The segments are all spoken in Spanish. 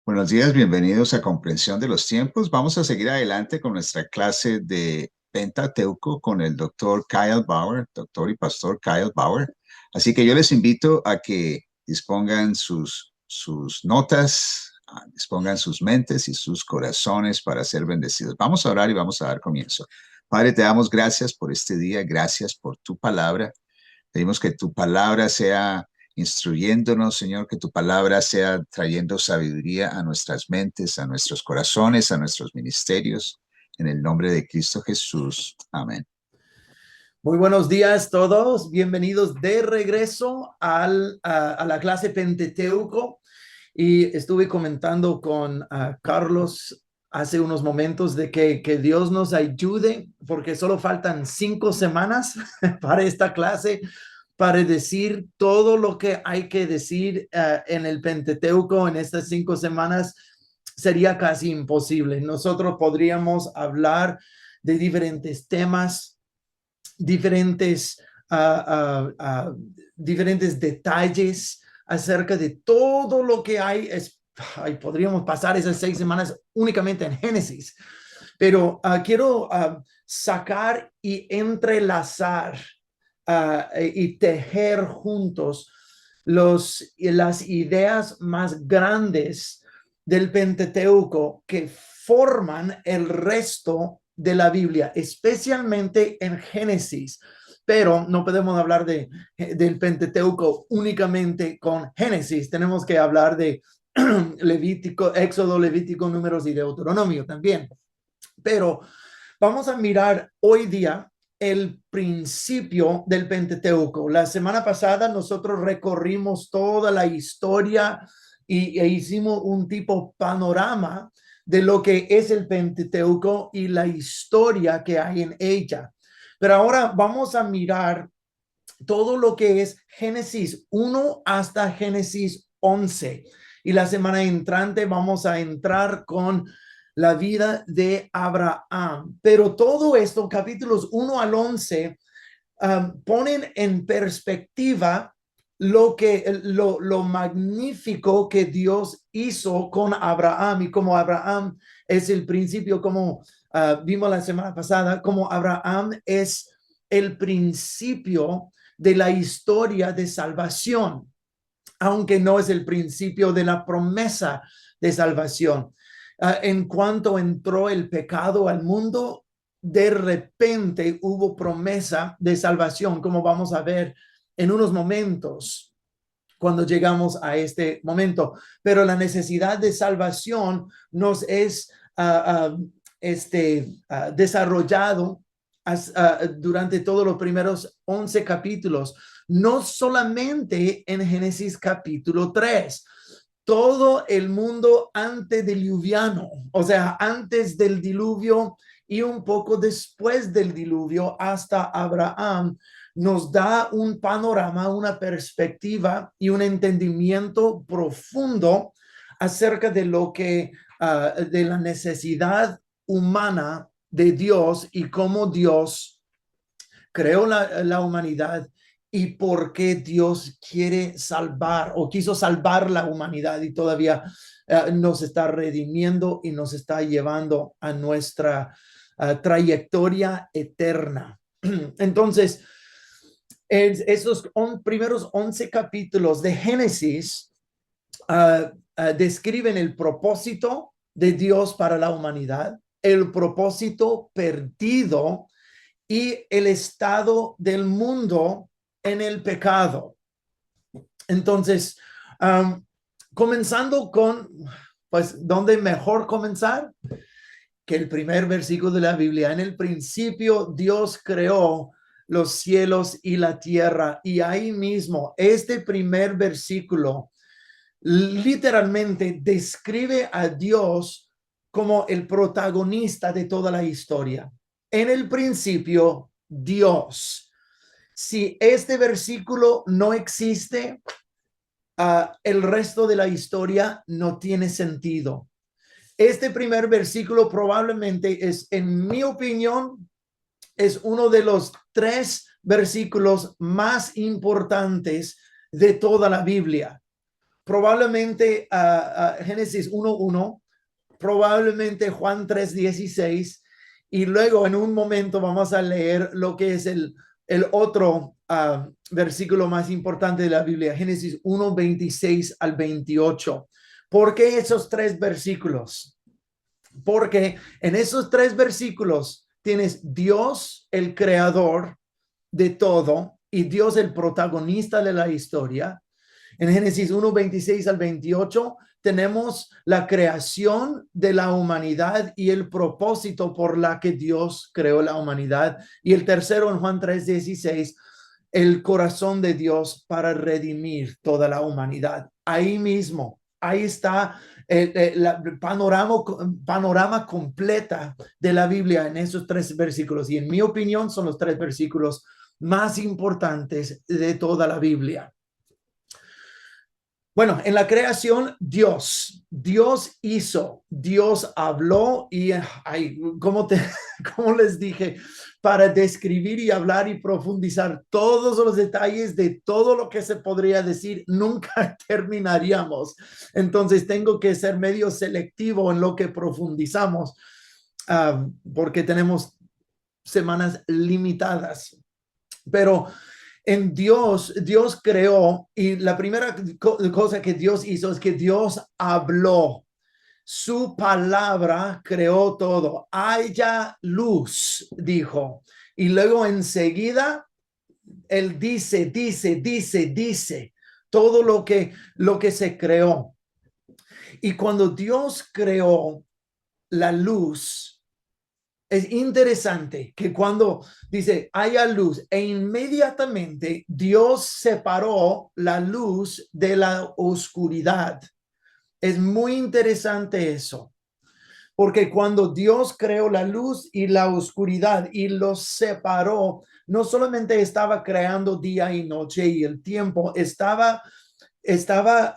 Buenos días, bienvenidos a Comprensión de los Tiempos. Vamos a seguir adelante con nuestra clase de Pentateuco con el doctor Kyle Bauer, doctor y pastor Kyle Bauer. Así que yo les invito a que dispongan sus notas, dispongan sus mentes y sus corazones para ser bendecidos. Vamos a orar y vamos a dar comienzo. Padre, te damos gracias por este día, gracias por tu palabra. Pedimos que tu palabra sea instruyéndonos, Señor, que tu palabra sea trayendo sabiduría a nuestras mentes, a nuestros corazones, a nuestros ministerios. En el nombre de Cristo Jesús. Amén. Muy buenos días todos, bienvenidos de regreso a la clase Pentateuco. Y estuve comentando con Carlos hace unos momentos de que Dios nos ayude, porque solo faltan 5 semanas para esta clase, para decir todo lo que hay que decir en el Pentateuco en estas 5 semanas. Sería casi imposible. Nosotros podríamos hablar de diferentes temas, diferentes, diferentes detalles acerca de todo lo que hay. Podríamos pasar esas 6 semanas únicamente en Génesis, pero quiero sacar y entrelazar y tejer juntos las ideas más grandes del Pentateuco que forman el resto de la Biblia, especialmente en Génesis. Pero no podemos hablar del Pentateuco únicamente con Génesis. Tenemos que hablar de Levítico, Éxodo, Levítico, Números y Deuteronomio también. Pero vamos a mirar hoy día el principio del Pentateuco. La semana pasada nosotros recorrimos toda la historia e hicimos un tipo panorama de lo que es el Pentateuco y la historia que hay en ella. Pero ahora vamos a mirar todo lo que es Génesis 1 hasta Génesis 11. Y la semana entrante vamos a entrar con la vida de Abraham. Pero todo esto, capítulos 1 al 11, ponen en perspectiva lo magnífico que Dios hizo con Abraham, y como Abraham es el principio, como vimos la semana pasada, como Abraham es el principio de la historia de salvación, aunque no es el principio de la promesa de salvación. En cuanto entró el pecado al mundo, de repente hubo promesa de salvación, como vamos a ver en unos momentos cuando llegamos a este momento. Pero la necesidad de salvación nos es desarrollado durante todos los primeros 11 capítulos, no solamente en Génesis capítulo 3. Todo el mundo antediluviano, o sea, antes del diluvio y un poco después del diluvio hasta Abraham, nos da un panorama, una perspectiva y un entendimiento profundo acerca de lo que, de la necesidad humana de Dios y cómo Dios creó la humanidad y por qué Dios quiere salvar o quiso salvar la humanidad y todavía nos está redimiendo y nos está llevando a nuestra trayectoria eterna. Entonces, esos primeros 11 capítulos de Génesis describen el propósito de Dios para la humanidad, el propósito perdido y el estado del mundo en el pecado. Entonces, comenzando con, pues, ¿dónde mejor comenzar? Que el primer versículo de la Biblia. En el principio Dios creó los cielos y la tierra, y ahí mismo este primer versículo literalmente describe a Dios como el protagonista de toda la historia. En el principio, Dios. Si este versículo no existe, el resto de la historia no tiene sentido. Este primer versículo probablemente es, en mi opinión, es uno de los 3 versículos más importantes de toda la Biblia, probablemente Génesis 1:1, probablemente Juan 3:16, y luego en un momento vamos a leer lo que es el otro versículo más importante de la Biblia, Génesis 1:26 al 28. ¿Por qué esos tres versículos? Porque en esos tres versículos tienes Dios, el creador de todo, y Dios, el protagonista de la historia. En Génesis 1:26 al 28 tenemos la creación de la humanidad y el propósito por la que Dios creó la humanidad. Y el tercero en Juan 3:16, el corazón de Dios para redimir toda la humanidad. Ahí mismo, ahí está el panorama completa de la Biblia en esos tres versículos. Y en mi opinión son los tres versículos más importantes de toda la Biblia. Bueno, en la creación, Dios hizo, Dios habló y, como les dije, para describir y hablar y profundizar todos los detalles de todo lo que se podría decir, nunca terminaríamos. Entonces tengo que ser medio selectivo en lo que profundizamos, porque tenemos semanas limitadas. Pero en Dios creó, y la primera cosa que Dios hizo es que Dios habló. Su palabra creó todo. Haya luz, dijo. Y luego enseguida, él dice todo lo que se creó. Y cuando Dios creó la luz, es interesante que cuando dice haya luz e inmediatamente Dios separó la luz de la oscuridad. Es muy interesante eso, porque cuando Dios creó la luz y la oscuridad y los separó, no solamente estaba creando día y noche y el tiempo, estaba estaba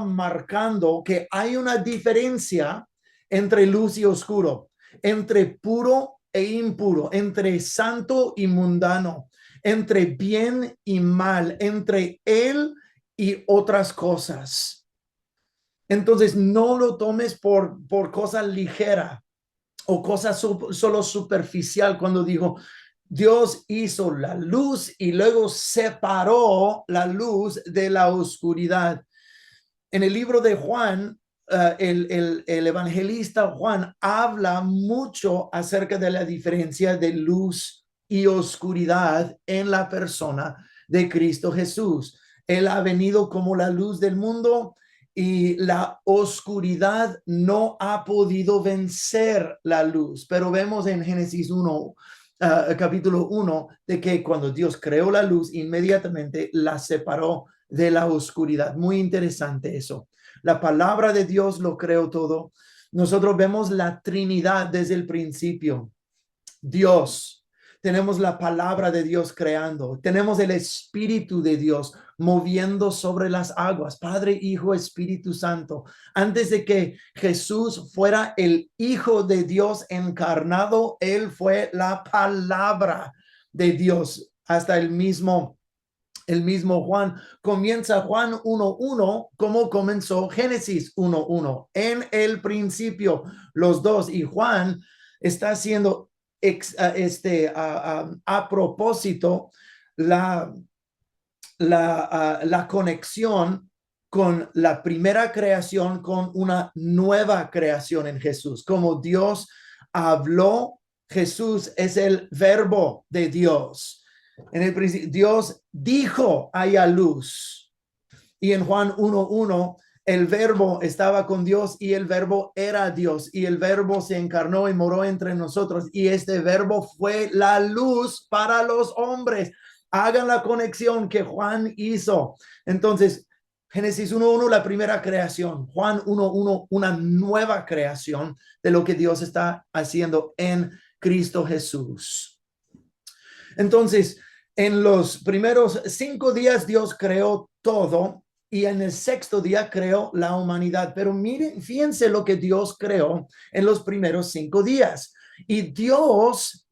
marcando que hay una diferencia entre luz y oscuro, entre puro e impuro, entre santo y mundano, entre bien y mal, entre él y otras cosas. Entonces no lo tomes por cosa ligera o cosa solo superficial cuando digo Dios hizo la luz y luego separó la luz de la oscuridad. En el libro de Juan, el evangelista Juan habla mucho acerca de la diferencia de luz y oscuridad en la persona de Cristo Jesús. Él ha venido como la luz del mundo y la oscuridad no ha podido vencer la luz. Pero vemos en Génesis 1, capítulo 1, de que cuando Dios creó la luz, inmediatamente la separó de la oscuridad. Muy interesante eso. La palabra de Dios lo creó todo. Nosotros vemos la Trinidad desde el principio. Dios, tenemos la palabra de Dios creando, tenemos el Espíritu de Dios moviendo sobre las aguas, Padre, Hijo, Espíritu Santo. Antes de que Jesús fuera el Hijo de Dios encarnado, Él fue la palabra de Dios. Hasta el mismo Juan comienza Juan 1:1 como comenzó Génesis 1:1. En el principio, los dos, y Juan está haciendo a propósito la conexión con la primera creación, con una nueva creación en Jesús. Como Dios habló, Jesús es el verbo de Dios. En el principio, Dios dijo haya luz. Y en Juan 1:1, el verbo estaba con Dios y el verbo era Dios y el verbo se encarnó y moró entre nosotros y este verbo fue la luz para los hombres. Hagan la conexión que Juan hizo. Entonces, Génesis 1:1, la primera creación. Juan 1:1, una nueva creación de lo que Dios está haciendo en Cristo Jesús. Entonces, en los primeros 5 días Dios creó todo y en el sexto día creó la humanidad. Pero miren, fíjense lo que Dios creó en los primeros 5 días. Y Dios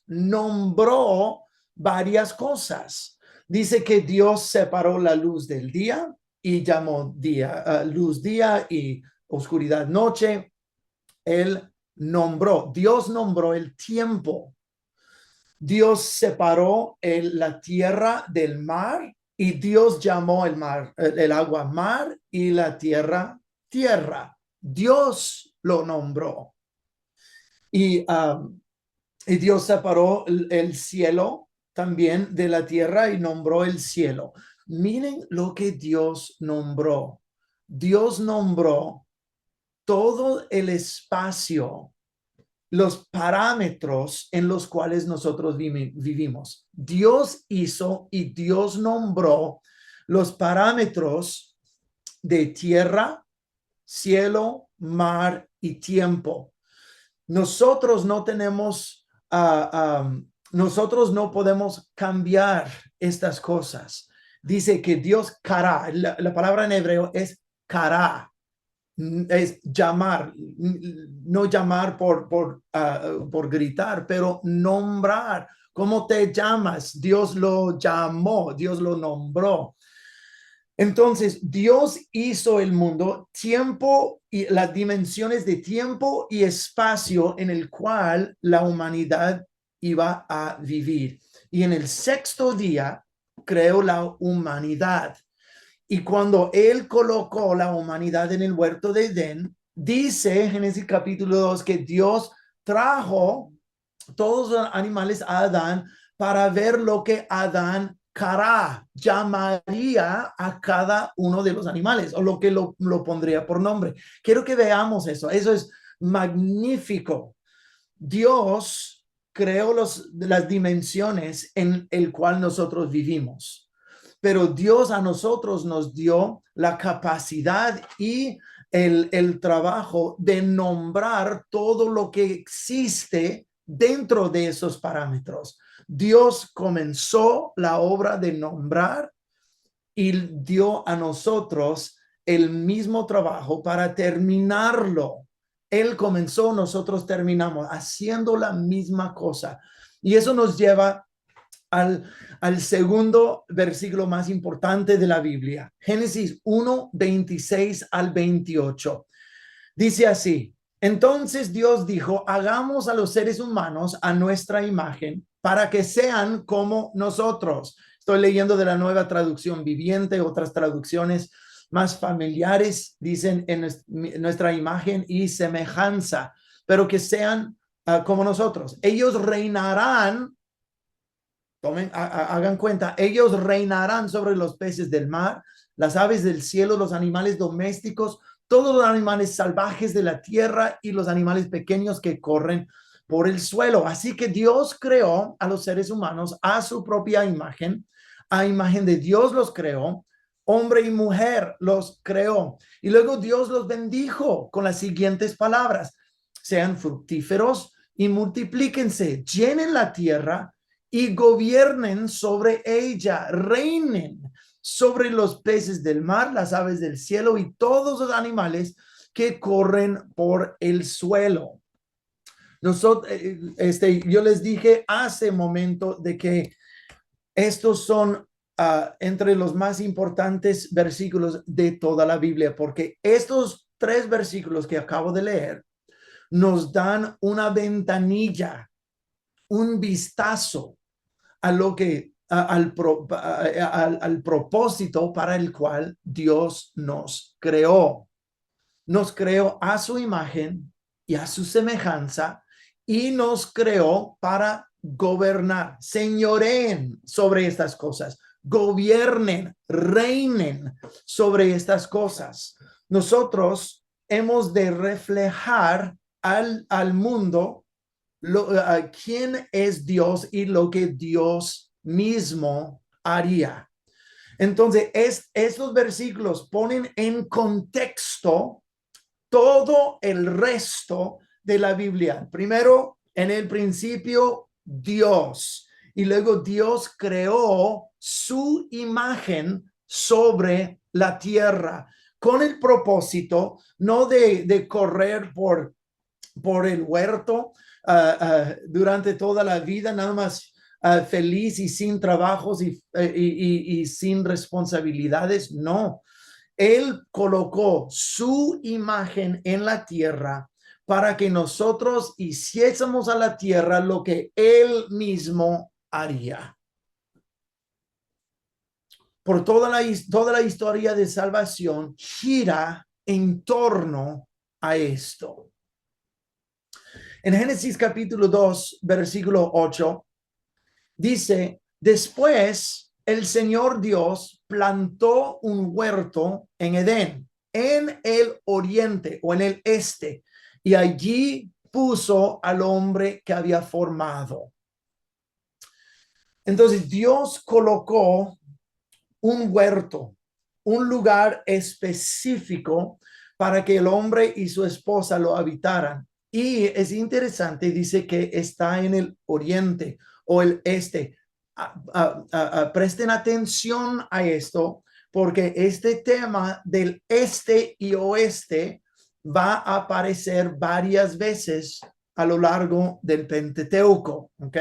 nombró varias cosas. Dice que Dios separó la luz del día y llamó día, luz día y oscuridad noche. Dios nombró el tiempo. Dios separó la tierra del mar y Dios llamó el mar, el agua mar y la tierra tierra. Dios lo nombró. Y Dios separó el cielo también de la tierra y nombró el cielo. Miren lo que Dios nombró. Dios nombró todo el espacio, los parámetros en los cuales nosotros vivimos. Dios hizo y Dios nombró los parámetros de tierra, cielo, mar y tiempo. Nosotros no tenemos, nosotros no podemos cambiar estas cosas. Dice que Dios kará, la palabra en hebreo es kará, es llamar, no llamar por gritar, pero nombrar. ¿Cómo te llamas? Dios lo llamó, Dios lo nombró. Entonces, Dios hizo el mundo, tiempo y las dimensiones de tiempo y espacio en el cual la humanidad iba a vivir. Y en el sexto día creó la humanidad. Y cuando él colocó la humanidad en el huerto de Edén, dice Génesis capítulo 2 que Dios trajo todos los animales a Adán para ver lo que Adán llamaría a cada uno de los animales o lo que lo pondría por nombre. Quiero que veamos eso. Eso es magnífico. Dios creó las dimensiones en el cual nosotros vivimos. Pero Dios a nosotros nos dio la capacidad y el trabajo de nombrar todo lo que existe dentro de esos parámetros. Dios comenzó la obra de nombrar y dio a nosotros el mismo trabajo para terminarlo. Él comenzó, nosotros terminamos haciendo la misma cosa. Y eso nos lleva al segundo versículo más importante de la Biblia, Génesis 1, 26 al 28. Dice así: entonces Dios dijo, hagamos a los seres humanos a nuestra imagen para que sean como nosotros. Estoy leyendo de la Nueva Traducción Viviente, otras traducciones más familiares dicen en nuestra imagen y semejanza, pero que sean como nosotros. Ellos reinarán. Hagan cuenta, ellos reinarán sobre los peces del mar, las aves del cielo, los animales domésticos, todos los animales salvajes de la tierra y los animales pequeños que corren por el suelo. Así que Dios creó a los seres humanos a su propia imagen, a imagen de Dios los creó, hombre y mujer los creó. Y luego Dios los bendijo con las siguientes palabras: sean fructíferos y multiplíquense, llenen la tierra y gobiernen sobre ella, reinen sobre los peces del mar, las aves del cielo y todos los animales que corren por el suelo. Nosotros, yo les dije hace momento de que estos son entre los más importantes versículos de toda la Biblia, porque estos 3 versículos que acabo de leer nos dan una ventanilla, un vistazo a lo que al propósito para el cual Dios nos creó. Nos creó a su imagen y a su semejanza y nos creó para gobernar, señoreen sobre estas cosas, gobiernen, reinen sobre estas cosas. Nosotros hemos de reflejar al mundo quién es Dios y lo que Dios mismo haría. Entonces, estos versículos ponen en contexto todo el resto de la Biblia. Primero, en el principio, Dios. Y luego Dios creó su imagen sobre la tierra con el propósito no de correr por el huerto durante toda la vida, nada más feliz y sin trabajos y sin responsabilidades. No, Él colocó su imagen en la tierra para que nosotros hiciésemos a la tierra lo que Él mismo haría. Por toda la historia de salvación gira en torno a esto. En Génesis capítulo 2, versículo 8, dice, después el Señor Dios plantó un huerto en Edén, en el oriente o en el este, y allí puso al hombre que había formado. Entonces Dios colocó un huerto, un lugar específico para que el hombre y su esposa lo habitaran. Y es interesante, dice que está en el oriente o el este. Presten atención a esto, porque este tema del este y oeste va a aparecer varias veces a lo largo del Pentateuco, ¿ok?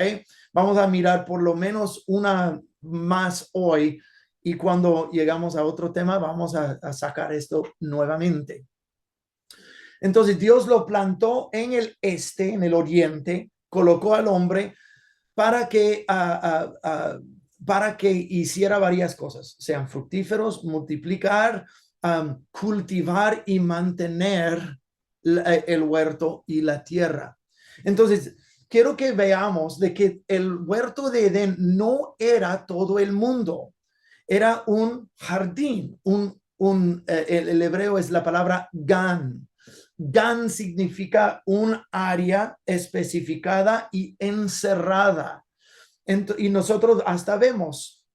Vamos a mirar por lo menos una más hoy, y cuando llegamos a otro tema vamos a sacar esto nuevamente. Entonces Dios lo plantó en el este, en el oriente, colocó al hombre para que hiciera varias cosas, sean fructíferos, multiplicar, cultivar y mantener el huerto y la tierra. Entonces, quiero que veamos de que el huerto de Edén no era todo el mundo, era un jardín, el hebreo es la palabra gan. Gan significa un área especificada y encerrada. Y nosotros hasta vemos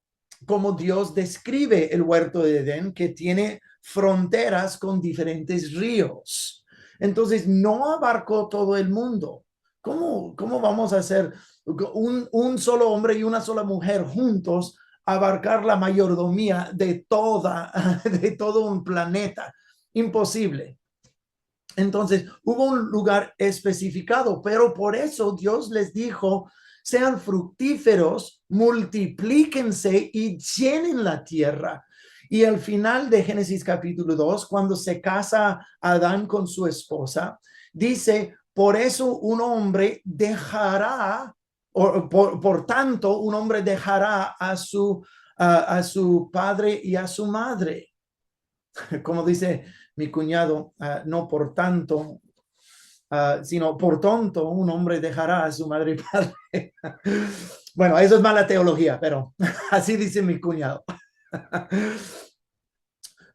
cómo Dios describe el huerto de Edén, que tiene fronteras con diferentes ríos. Entonces no abarcó todo el mundo. ¿Cómo vamos a hacer un solo hombre y una sola mujer juntos abarcar la mayordomía de todo un planeta? Imposible. Entonces hubo un lugar especificado, pero por eso Dios les dijo, sean fructíferos, multiplíquense y llenen la tierra. Y al final de Génesis capítulo 2, cuando se casa Adán con su esposa, dice, por eso un hombre dejará, por tanto, un hombre dejará a su padre y a su madre. Como dice mi cuñado, no por tanto, sino por tonto, un hombre dejará a su madre y padre. Bueno, eso es mala teología, pero así dice mi cuñado.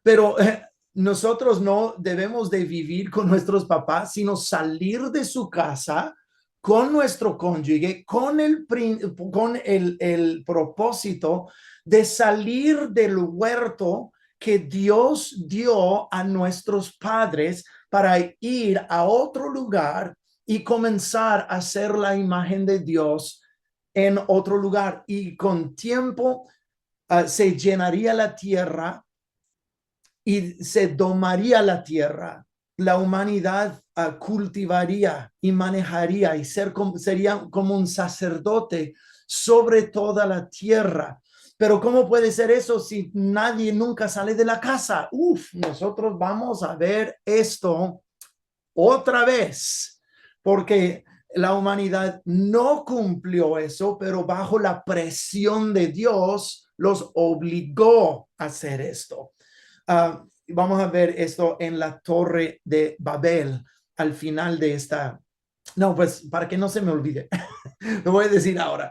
Pero nosotros no debemos de vivir con nuestros papás, sino salir de su casa con nuestro cónyuge, con el propósito de salir del huerto que Dios dio a nuestros padres para ir a otro lugar y comenzar a hacer la imagen de Dios en otro lugar. Y con tiempo se llenaría la tierra y se domaría la tierra. La humanidad cultivaría y manejaría y sería como un sacerdote sobre toda la tierra. Pero ¿cómo puede ser eso si nadie nunca sale de la casa? Nosotros vamos a ver esto otra vez, porque la humanidad no cumplió eso, pero bajo la presión de Dios los obligó a hacer esto. Vamos a ver esto en la Torre de Babel al final de esta. No, pues para que no se me olvide, lo voy a decir ahora.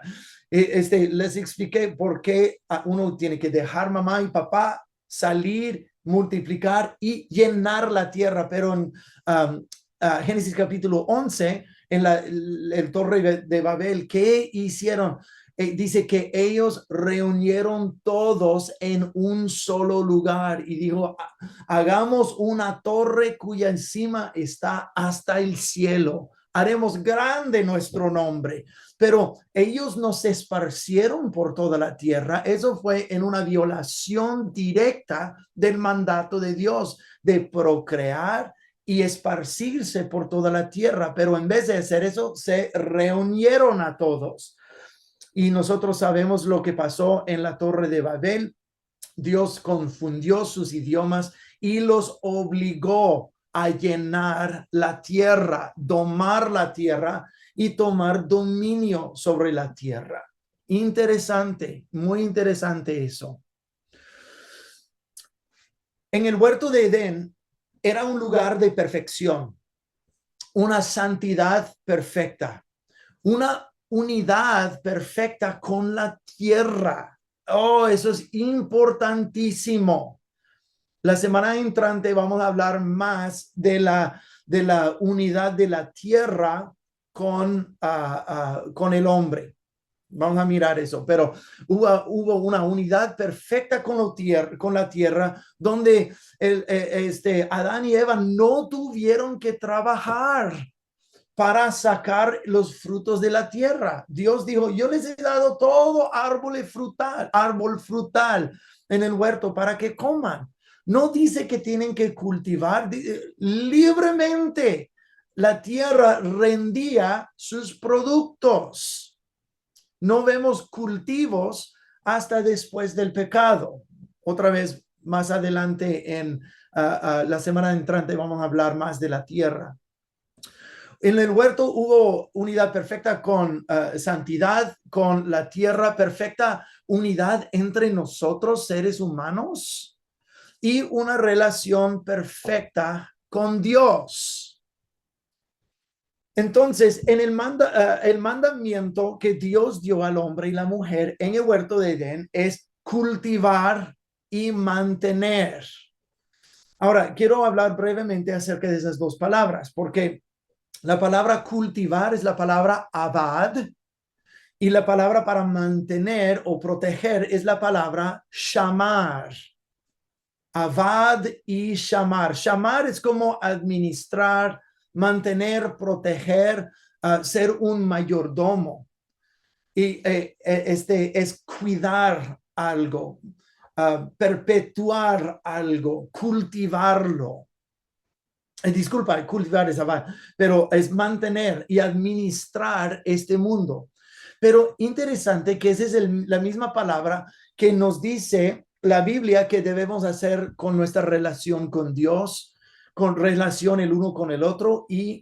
Les expliqué por qué uno tiene que dejar mamá y papá, salir, multiplicar y llenar la tierra. Pero en Génesis capítulo 11, en el Torre de Babel, ¿qué hicieron? Dice que ellos reunieron todos en un solo lugar y dijo, hagamos una torre cuya encima está hasta el cielo. Haremos grande nuestro nombre. Pero ellos no se esparcieron por toda la tierra. Eso fue en una violación directa del mandato de Dios de procrear y esparcirse por toda la tierra. Pero en vez de hacer eso, se reunieron a todos. y nosotros sabemos lo que pasó en la Torre de Babel. Dios confundió sus idiomas y los obligó a llenar la tierra, domar la tierra y tomar dominio sobre la tierra. Interesante, muy interesante eso. En el huerto de Edén era un lugar de perfección, una santidad perfecta, una unidad perfecta con la tierra. Oh, eso es importantísimo. La semana entrante vamos a hablar más de la unidad de la tierra con el hombre. Vamos a mirar eso, pero hubo una unidad perfecta con la tierra donde Adán y Eva no tuvieron que trabajar para sacar los frutos de la tierra. Dios dijo, yo les he dado todo árbol frutal en el huerto para que coman. No dice que tienen que cultivar libremente. La tierra rendía sus productos. No vemos cultivos hasta después del pecado. Otra vez, más adelante en la semana entrante vamos a hablar más de la tierra. En el huerto hubo unidad perfecta con santidad, con la tierra perfecta, unidad entre nosotros, seres humanos, y una relación perfecta con Dios. Entonces, en el mandamiento que Dios dio al hombre y la mujer en el huerto de Edén es cultivar y mantener. Ahora, quiero hablar brevemente acerca de esas dos palabras, porque la palabra cultivar es la palabra abad y la palabra para mantener o proteger es la palabra shamar. Abad y shamar. Shamar es como administrar, mantener, proteger, ser un mayordomo. Y es cuidar algo, perpetuar algo, cultivarlo. Disculpa, cultivar es abad, pero es mantener y administrar este mundo. Pero interesante que esa es la misma palabra que nos dice la Biblia que debemos hacer con nuestra relación con Dios, con relación el uno con el otro y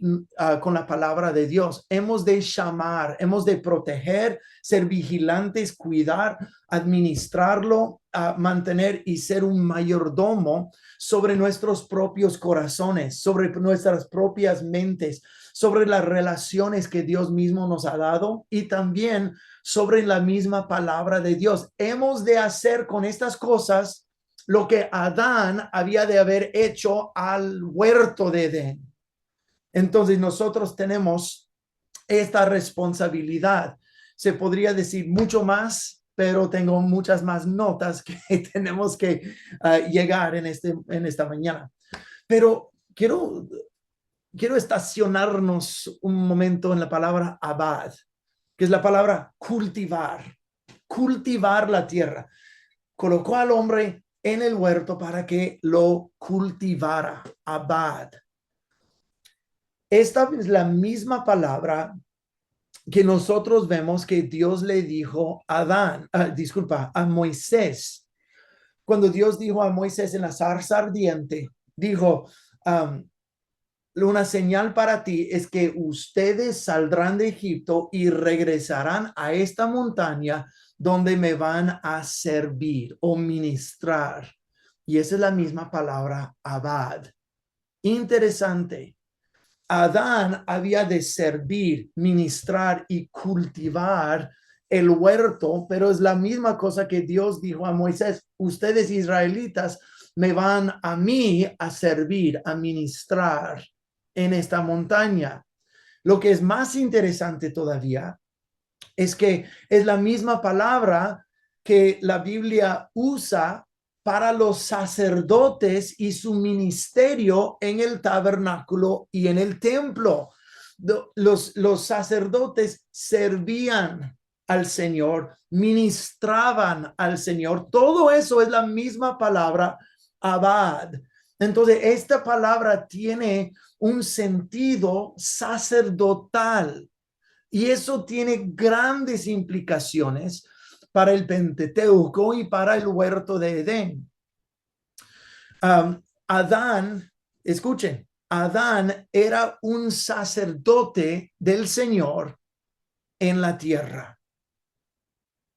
con la palabra de Dios. Hemos de llamar, hemos de proteger, ser vigilantes, cuidar, administrarlo, mantener y ser un mayordomo sobre nuestros propios corazones, sobre nuestras propias mentes, sobre las relaciones que Dios mismo nos ha dado y también sobre la misma palabra de Dios. Hemos de hacer con estas cosas lo que Adán había de haber hecho al huerto de Edén. Entonces nosotros tenemos esta responsabilidad. Se podría decir mucho más, pero tengo muchas más notas que tenemos que llegar en esta mañana. Pero quiero estacionarnos un momento en la palabra abad, que es la palabra cultivar la tierra. Colocó al hombre en el huerto para que lo cultivara, abad. Esta es la misma palabra que nosotros vemos que Dios le dijo a a Moisés. Cuando Dios dijo a Moisés en la zarza ardiente, dijo, una señal para ti es que ustedes saldrán de Egipto y regresarán a esta montaña donde me van a servir o ministrar. Y esa es la misma palabra, abad. Interesante. Adán había de servir, ministrar y cultivar el huerto, pero es la misma cosa que Dios dijo a Moisés, ustedes israelitas me van a mí a servir, a ministrar en esta montaña. Lo que es más interesante todavía es que es la misma palabra que la Biblia usa para los sacerdotes y su ministerio en el tabernáculo y en el templo. Los sacerdotes servían al Señor, ministraban al Señor. Todo eso es la misma palabra, abad. Entonces, esta palabra tiene un sentido sacerdotal. Y eso tiene grandes implicaciones para el Pentateuco y para el huerto de Edén. Adán, escuchen, Adán era un sacerdote del Señor en la tierra.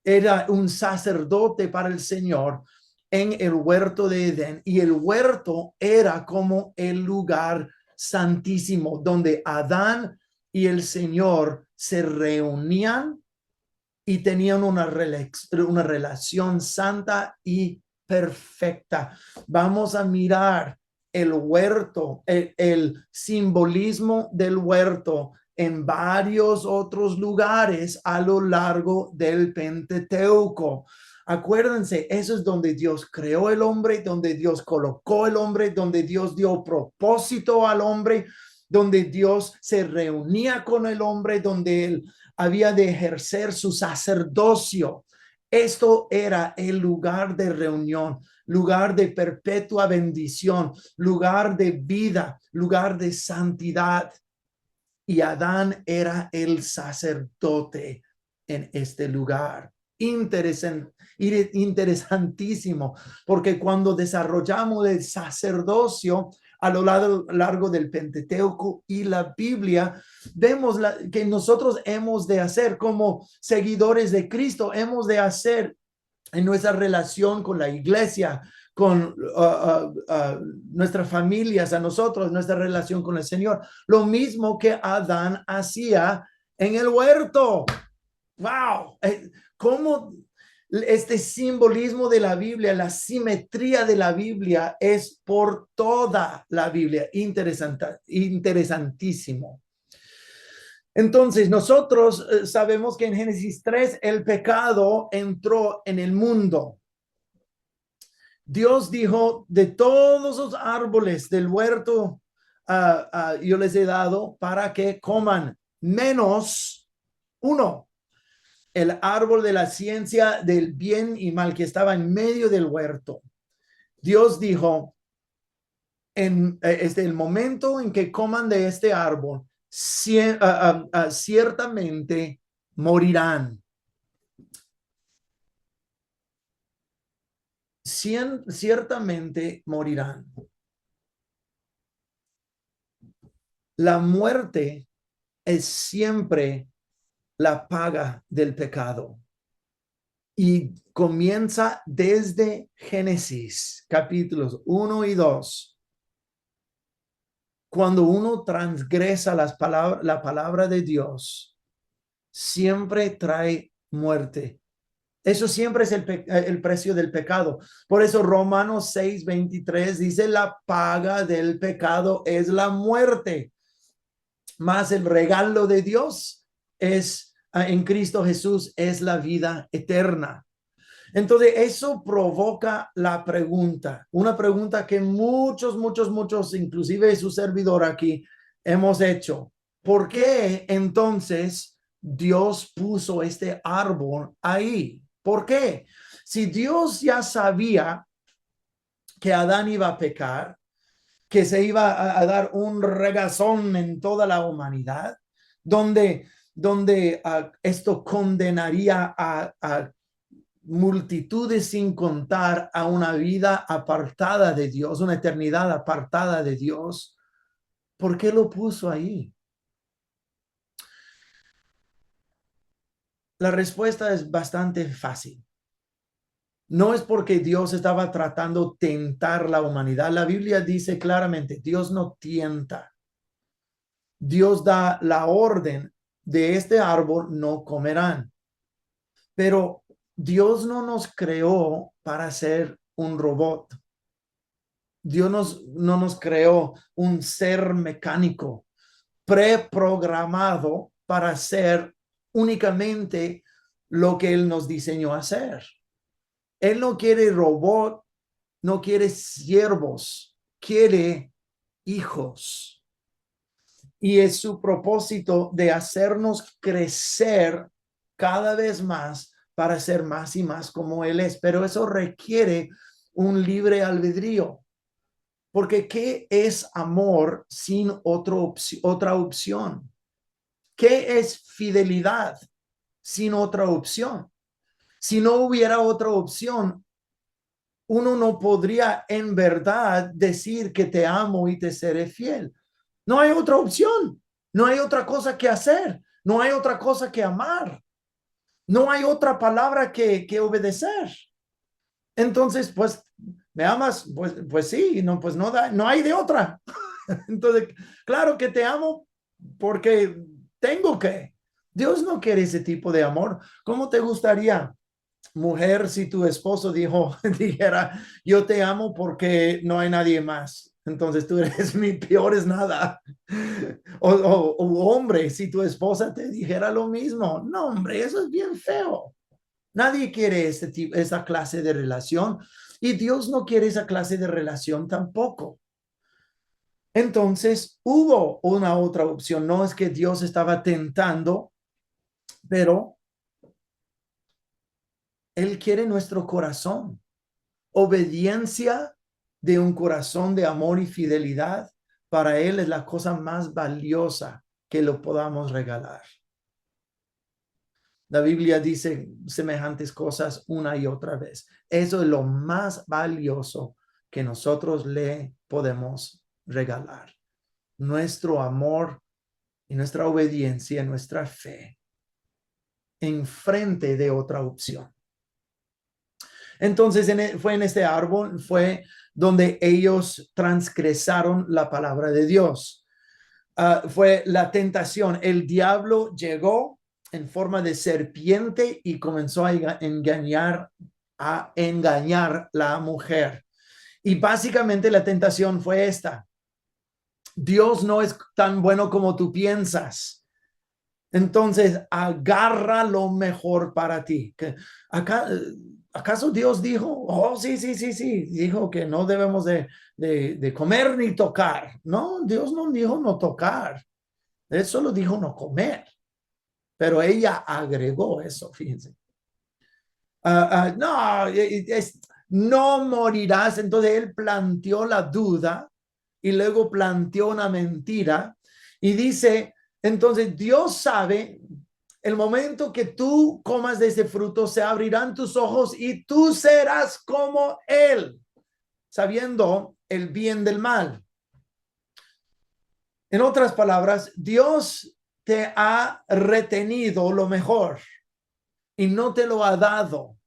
Era un sacerdote para el Señor en el huerto de Edén, y el huerto era como el lugar santísimo donde Adán y el Señor se reunían y tenían una relación santa y perfecta. Vamos a mirar el huerto, el simbolismo del huerto en varios otros lugares a lo largo del Pentateuco. Acuérdense, eso es donde Dios creó el hombre, donde Dios colocó el hombre, donde Dios dio propósito al hombre, donde Dios se reunía con el hombre, donde él había de ejercer su sacerdocio. Esto era el lugar de reunión, lugar de perpetua bendición, lugar de vida, lugar de santidad. Y Adán era el sacerdote en este lugar. Interesantísimo, porque cuando desarrollamos el sacerdocio a lo largo del Pentateuco y la Biblia, vemos que nosotros hemos de hacer como seguidores de Cristo, hemos de hacer en nuestra relación con la iglesia, con nuestras familias, a nosotros, nuestra relación con el Señor. Lo mismo que Adán hacía en el huerto. ¡Wow! ¿Cómo este simbolismo de la Biblia, la simetría de la Biblia es por toda la Biblia? Interesantísimo. Entonces, nosotros sabemos que en Génesis 3 el pecado entró en el mundo. Dios dijo, de todos los árboles del huerto, yo les he dado para que coman, menos uno, el árbol de la ciencia del bien y mal que estaba en medio del huerto. Dios dijo, el momento en que coman de este árbol, ciertamente morirán. Ciertamente morirán. La muerte es siempre la paga del pecado. Y comienza desde Génesis, capítulos 1 y 2. Cuando uno transgresa la palabra de Dios, siempre trae muerte. Eso siempre es el precio del pecado. Por eso Romanos 6:23 dice, la paga del pecado es la muerte, más el regalo de Dios es en Cristo Jesús es la vida eterna. Entonces eso provoca la pregunta, una pregunta que muchos, inclusive su servidor aquí, hemos hecho. ¿Por qué entonces Dios puso este árbol ahí? ¿Por qué? Si Dios ya sabía que Adán iba a pecar, que se iba a dar un regazón en toda la humanidad, donde esto condenaría a multitudes sin contar a una vida apartada de Dios, una eternidad apartada de Dios. ¿Por qué lo puso ahí? La respuesta es bastante fácil. No es porque Dios estaba tratando de tentar la humanidad. La Biblia dice claramente, Dios no tienta. Dios da la orden de este árbol no comerán. Pero Dios no nos creó para ser un robot. Dios no nos creó un ser mecánico preprogramado para hacer únicamente lo que Él nos diseñó hacer. Él no quiere robot, no quiere siervos, quiere hijos. Y es su propósito de hacernos crecer cada vez más para ser más y más como Él es. Pero eso requiere un libre albedrío. Porque ¿qué es amor sin otra opción? ¿Qué es fidelidad sin otra opción? Si no hubiera otra opción, uno no podría en verdad decir que te amo y te seré fiel. No hay otra opción. No hay otra cosa que hacer. No hay otra cosa que amar. No hay otra palabra que obedecer. Entonces, pues, ¿me amas? Pues sí, no, pues no hay de otra. Entonces, claro que te amo porque tengo que. Dios no quiere ese tipo de amor. ¿Cómo te gustaría, mujer, si tu esposo dijera, yo te amo porque no hay nadie más? Entonces tú eres mi peor es nada. O hombre, si tu esposa te dijera lo mismo. No, hombre, eso es bien feo. Nadie quiere esa clase de relación y Dios no quiere esa clase de relación tampoco. Entonces hubo una otra opción. No es que Dios estaba tentando, pero Él quiere nuestro corazón. Obediencia de un corazón de amor y fidelidad para Él es la cosa más valiosa que lo podamos regalar. La Biblia dice semejantes cosas una y otra vez. Eso es lo más valioso que nosotros le podemos regalar. Nuestro amor y nuestra obediencia, nuestra fe, en frente de otra opción. Entonces fue en este árbol, fue donde ellos transgresaron la palabra de Dios. Fue la tentación. El diablo llegó en forma de serpiente y comenzó a engañar a la mujer. Y básicamente la tentación fue esta: Dios no es tan bueno como tú piensas. Entonces, agarra lo mejor para ti. Acá, ¿acaso Dios dijo? Oh, sí, sí, sí, sí. Dijo que no debemos de comer ni tocar. No, Dios no dijo no tocar. Él solo dijo no comer. Pero ella agregó eso, fíjense. No, no morirás. Entonces él planteó la duda y luego planteó una mentira y dice, entonces Dios sabe, el momento que tú comas de ese fruto, se abrirán tus ojos y tú serás como Él, sabiendo el bien del mal. En otras palabras, Dios te ha retenido lo mejor y no te lo ha dado.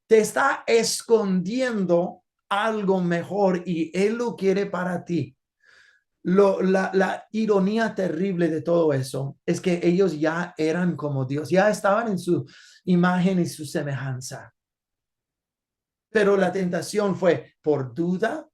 Te está escondiendo algo mejor y Él lo quiere para ti. La ironía terrible de todo eso es que ellos ya eran como Dios, ya estaban en su imagen y su semejanza. Pero la tentación fue por duda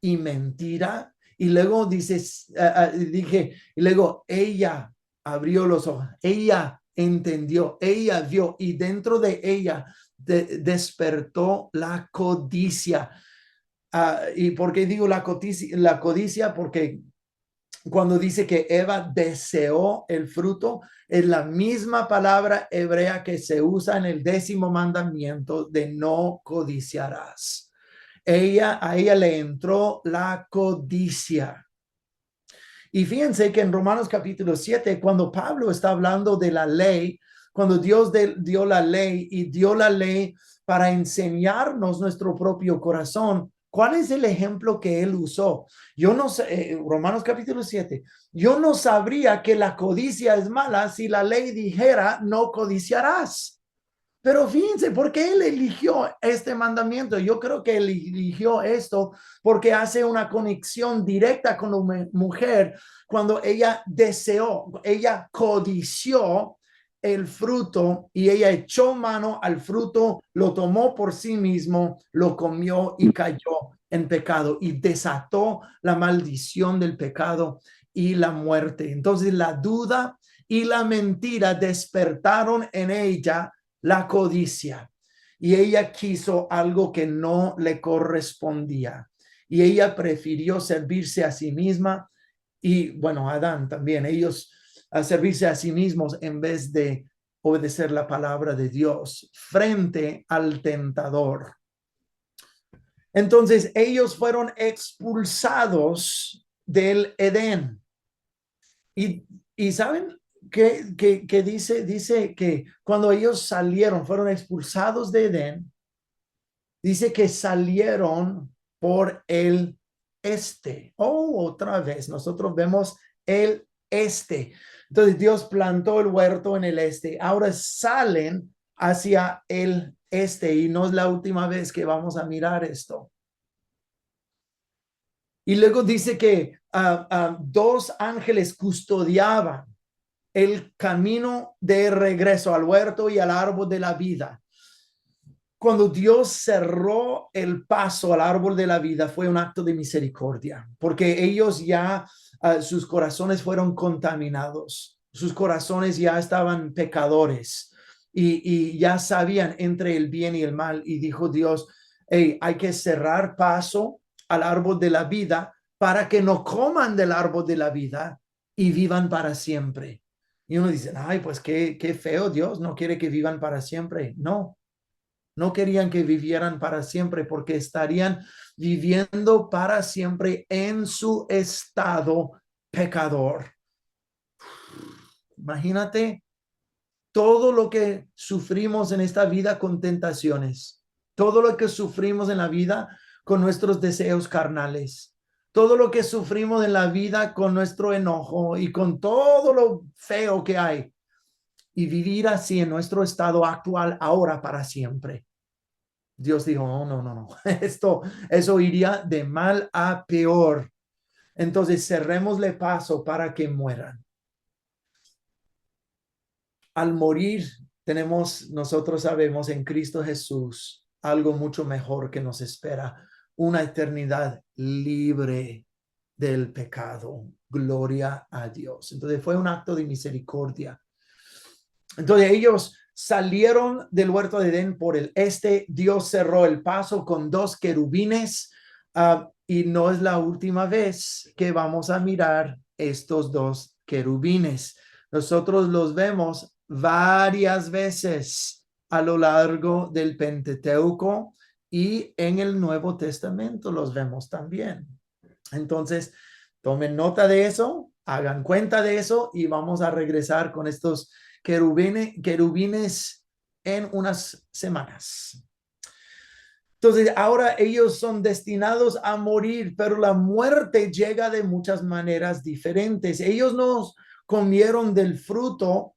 y mentira. Y luego dices, dije, y luego ella abrió los ojos, ella entendió, ella vio y dentro de ella despertó la codicia. ¿Y por qué digo la codicia? La codicia porque cuando dice que Eva deseó el fruto, es la misma palabra hebrea que se usa en el 10º mandamiento de no codiciarás. A ella le entró la codicia. Y fíjense que en Romanos capítulo 7, cuando Pablo está hablando de la ley, cuando Dios dio la ley y dio la ley para enseñarnos nuestro propio corazón, ¿cuál es el ejemplo que él usó? Yo no sé, Romanos capítulo 7, yo no sabría que la codicia es mala si la ley dijera no codiciarás. Pero fíjense, ¿por qué él eligió este mandamiento? Yo creo que él eligió esto porque hace una conexión directa con la mujer cuando ella deseó, ella codició el fruto y ella echó mano al fruto, lo tomó por sí mismo, lo comió y cayó en pecado y desató la maldición del pecado y la muerte. Entonces la duda y la mentira despertaron en ella la codicia y ella quiso algo que no le correspondía y ella prefirió servirse a sí misma y bueno, Adán también, ellos a servirse a sí mismos en vez de obedecer la palabra de Dios frente al tentador. Entonces ellos fueron expulsados del Edén y ¿saben? que dice que cuando ellos salieron, fueron expulsados de Edén, dice que salieron por el este. Oh, otra vez, nosotros vemos el este. Entonces Dios plantó el huerto en el este. Ahora salen hacia el este y no es la última vez que vamos a mirar esto. Y luego dice que dos ángeles custodiaban el camino de regreso al huerto y al árbol de la vida. Cuando Dios cerró el paso al árbol de la vida fue un acto de misericordia, porque ellos ya, sus corazones fueron contaminados, sus corazones ya estaban pecadores y ya sabían entre el bien y el mal. Y dijo Dios, hey, hay que cerrar paso al árbol de la vida para que no coman del árbol de la vida y vivan para siempre. Y uno dice, ay, pues qué feo, Dios no quiere que vivan para siempre. No. No querían que vivieran para siempre porque estarían viviendo para siempre en su estado pecador. Imagínate todo lo que sufrimos en esta vida con tentaciones, todo lo que sufrimos en la vida con nuestros deseos carnales, todo lo que sufrimos en la vida con nuestro enojo y con todo lo feo que hay, y vivir así en nuestro estado actual ahora para siempre. Dios dijo, no, eso iría de mal a peor. Entonces cerrémosle paso para que mueran. Al morir, nosotros sabemos en Cristo Jesús algo mucho mejor que nos espera, una eternidad libre del pecado. Gloria a Dios. Entonces fue un acto de misericordia. Entonces ellos salieron del huerto de Edén por el este. Dios cerró el paso con dos querubines y no es la última vez que vamos a mirar estos dos querubines. Nosotros los vemos varias veces a lo largo del Pentateuco y en el Nuevo Testamento los vemos también. Entonces, tomen nota de eso, hagan cuenta de eso y vamos a regresar con estos querubines en unas semanas. Entonces, ahora ellos son destinados a morir, pero la muerte llega de muchas maneras diferentes. Ellos no comieron del fruto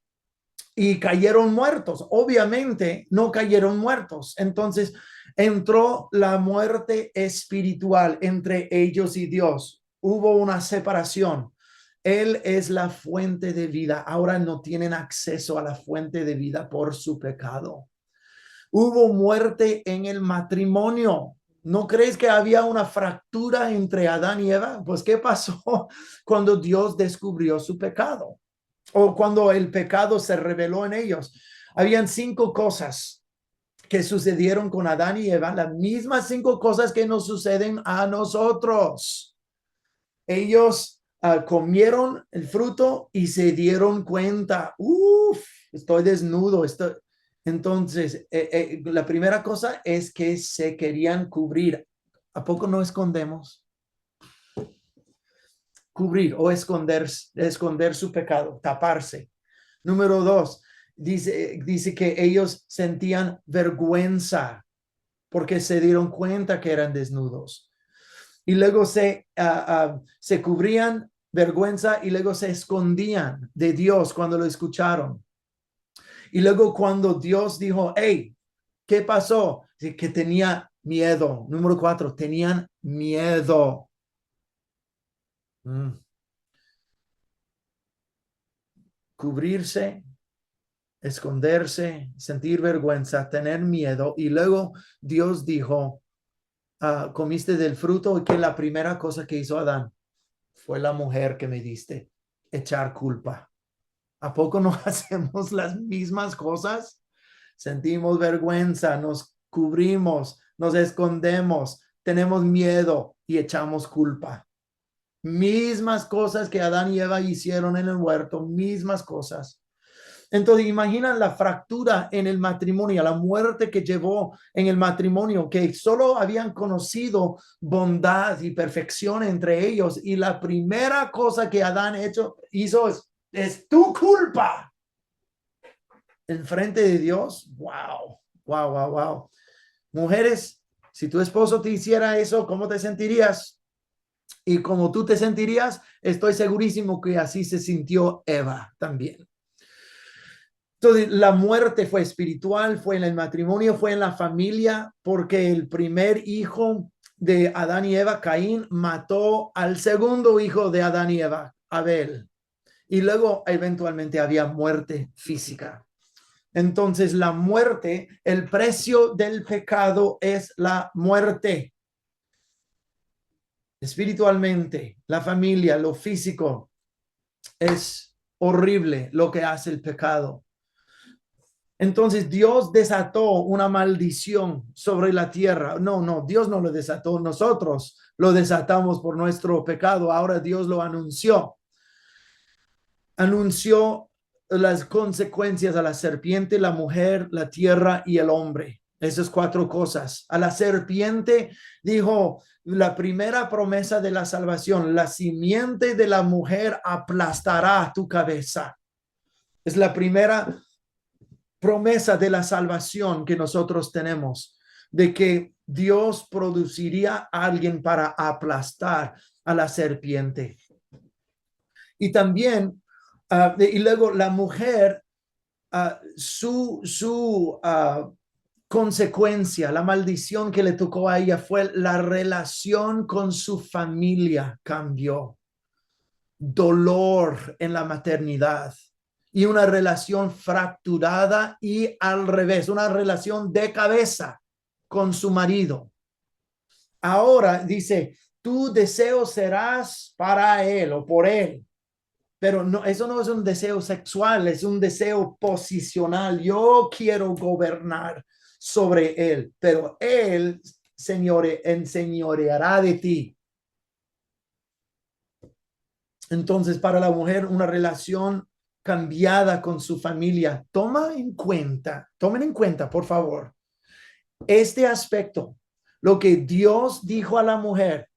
y cayeron muertos. Obviamente no cayeron muertos. Entonces entró la muerte espiritual entre ellos y Dios. Hubo una separación. Él es la fuente de vida. Ahora no tienen acceso a la fuente de vida por su pecado. Hubo muerte en el matrimonio. ¿No crees que había una fractura entre Adán y Eva? Pues, ¿qué pasó cuando Dios descubrió su pecado? O cuando el pecado se reveló en ellos. Habían 5 cosas que sucedieron con Adán y Eva, las mismas 5 cosas que nos suceden a nosotros. Ellos comieron el fruto y se dieron cuenta, estoy desnudo, Entonces, la primera cosa es que se querían cubrir. ¿A poco no escondemos? Cubrir o esconder su pecado, taparse. Número 2, dice que ellos sentían vergüenza porque se dieron cuenta que eran desnudos. Y luego se cubrían vergüenza y luego se escondían de Dios cuando lo escucharon. Y luego cuando Dios dijo, hey, ¿qué pasó? Que tenía miedo. Número 4, tenían miedo. Cubrirse, esconderse, sentir vergüenza, tener miedo. Y luego Dios dijo, comiste del fruto, y que la primera cosa que hizo Adán fue la mujer que me diste, echar culpa. ¿A poco no hacemos las mismas cosas? Sentimos vergüenza, nos cubrimos, nos escondemos, tenemos miedo y echamos culpa. Mismas cosas que Adán y Eva hicieron en el huerto, mismas cosas. Entonces, imaginan la fractura en el matrimonio, la muerte que llevó en el matrimonio, que solo habían conocido bondad y perfección entre ellos. Y la primera cosa que Adán hizo es es tu culpa. En frente de Dios, wow, wow, wow, wow. Mujeres, si tu esposo te hiciera eso, ¿cómo te sentirías? Y como tú te sentirías, estoy segurísimo que así se sintió Eva también. Entonces, la muerte fue espiritual, fue en el matrimonio, fue en la familia, porque el primer hijo de Adán y Eva, Caín, mató al segundo hijo de Adán y Eva, Abel. Y luego eventualmente había muerte física. Entonces, la muerte, el precio del pecado es la muerte. Espiritualmente, la familia, lo físico, es horrible lo que hace el pecado. Entonces Dios desató una maldición sobre la tierra. No, Dios no lo desató, nosotros lo desatamos por nuestro pecado. Ahora Dios lo anunció. Anunció las consecuencias a la serpiente, la mujer, la tierra y el hombre. Esas cuatro cosas. A la serpiente dijo la primera promesa de la salvación: la simiente de la mujer aplastará tu cabeza. Es la primera promesa de la salvación que nosotros tenemos, de que Dios produciría a alguien para aplastar a la serpiente. Y también, y luego la mujer, su consecuencia, la maldición que le tocó a ella fue la relación con su familia cambió. Dolor en la maternidad y una relación fracturada y al revés, una relación de cabeza con su marido. Ahora dice, tu deseo serás para él o por él, pero no, eso no es un deseo sexual, es un deseo posicional. Yo quiero gobernar sobre él, pero él enseñoreará de ti. Entonces, para la mujer, una relación cambiada con su familia. Tomen en cuenta, por favor, este aspecto, lo que Dios dijo a la mujer,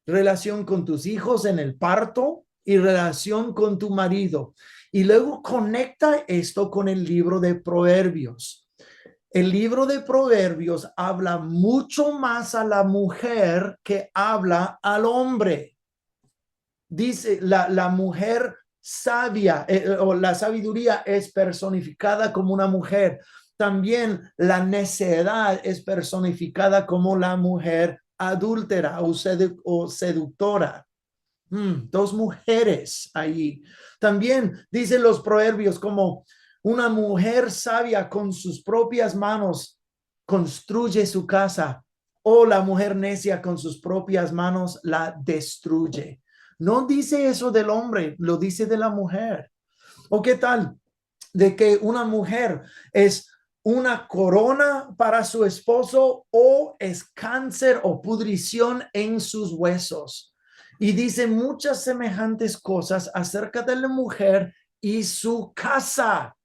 relación con tus hijos en el parto y relación con tu marido. Y luego conecta esto con el libro de Proverbios. El libro de Proverbios habla mucho más a la mujer que habla al hombre. Dice la mujer sabia o la sabiduría es personificada como una mujer. También la necedad es personificada como la mujer adúltera o seductora. Dos mujeres ahí. También dicen los proverbios como una mujer sabia con sus propias manos construye su casa, o la mujer necia con sus propias manos la destruye. No dice eso del hombre, lo dice de la mujer. ¿O qué tal de que una mujer es una corona para su esposo o es cáncer o pudrición en sus huesos? Y dice muchas semejantes cosas acerca de la mujer y su casa,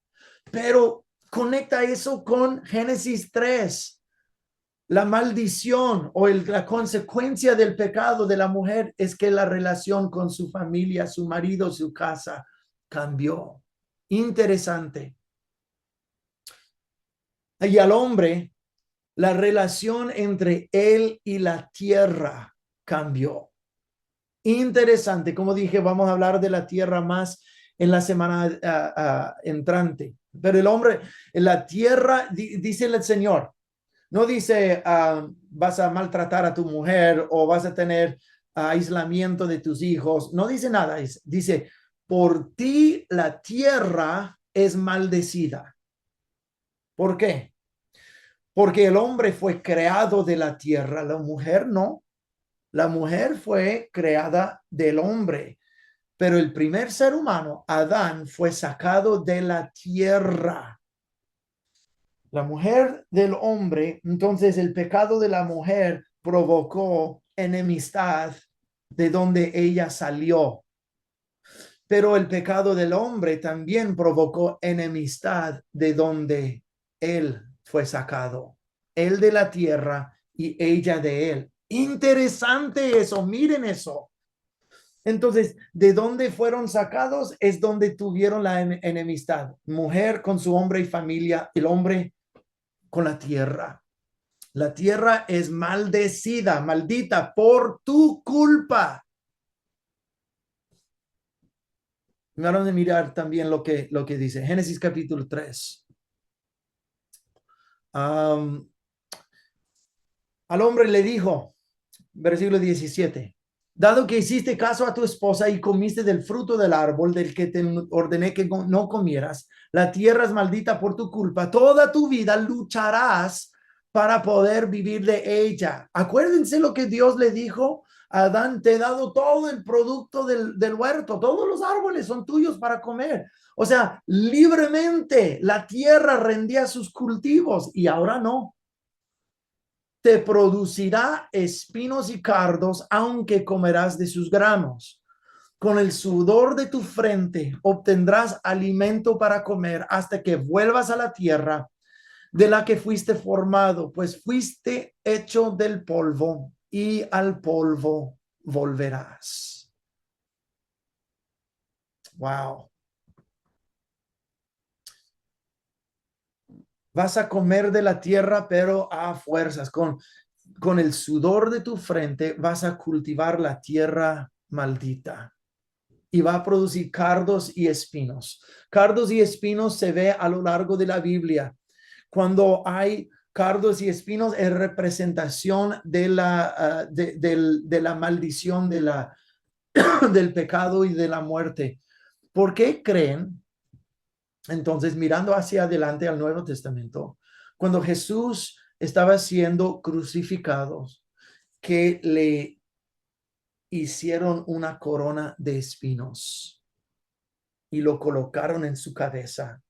pero conecta eso con Génesis 3. La maldición o la consecuencia del pecado de la mujer es que la relación con su familia, su marido, su casa cambió. Interesante. Y al hombre, la relación entre él y la tierra cambió. Interesante. Como dije, vamos a hablar de la tierra más en la semana entrante. Pero el hombre, en la tierra, dice el Señor, no dice vas a maltratar a tu mujer o vas a tener aislamiento de tus hijos. No dice nada. Dice, por ti la tierra es maldecida. ¿Por qué? Porque el hombre fue creado de la tierra, la mujer no. La mujer fue creada del hombre, pero el primer ser humano, Adán, fue sacado de la tierra. La mujer del hombre, entonces el pecado de la mujer provocó enemistad de donde ella salió. Pero el pecado del hombre también provocó enemistad de donde él fue sacado. Él de la tierra y ella de él. Interesante eso, miren eso. Entonces, ¿de dónde fueron sacados? Es donde tuvieron la enemistad. Mujer con su hombre y familia, el hombre con la tierra. La tierra es maldecida, maldita por tu culpa. Vamos a mirar también lo que dice Génesis capítulo 3. Al hombre le dijo, versículo 17, dado que hiciste caso a tu esposa y comiste del fruto del árbol del que te ordené que no comieras, la tierra es maldita por tu culpa, toda tu vida lucharás para poder vivir de ella. Acuérdense lo que Dios le dijo a Adán, te he dado todo el producto del huerto, todos los árboles son tuyos para comer. O sea, libremente la tierra rendía sus cultivos y ahora no. Te producirá espinos y cardos, aunque comerás de sus granos. Con el sudor de tu frente obtendrás alimento para comer hasta que vuelvas a la tierra de la que fuiste formado, pues fuiste hecho del polvo y al polvo volverás. Wow. Vas a comer de la tierra, pero a fuerzas. Con el sudor de tu frente vas a cultivar la tierra maldita y va a producir cardos y espinos. Cardos y espinos se ve a lo largo de la Biblia. Cuando hay cardos y espinos es representación de la maldición del pecado y de la muerte. ¿Por qué creen? Entonces, mirando hacia adelante al Nuevo Testamento, cuando Jesús estaba siendo crucificado, que le hicieron una corona de espinos y lo colocaron en su cabeza,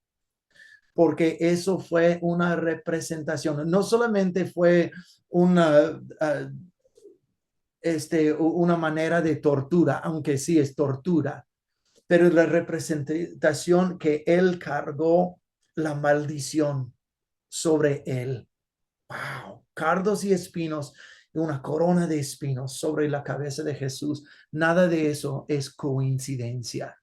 porque eso fue una representación. No solamente fue una manera de tortura, aunque sí es tortura, pero es la representación que él cargó la maldición sobre él. Wow, cardos y espinos, una corona de espinos sobre la cabeza de Jesús. Nada de eso es coincidencia.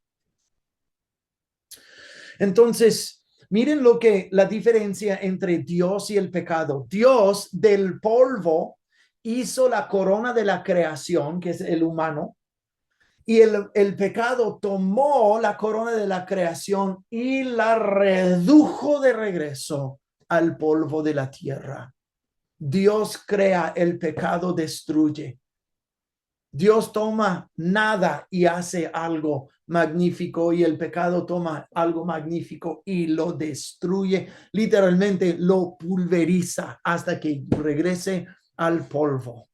Entonces, miren la diferencia entre Dios y el pecado. Dios del polvo hizo la corona de la creación, que es el humano, y el pecado tomó la corona de la creación y la redujo de regreso al polvo de la tierra. Dios crea, el pecado destruye. Dios toma nada y hace algo magnífico, y el pecado toma algo magnífico y lo destruye, literalmente lo pulveriza hasta que regrese al polvo.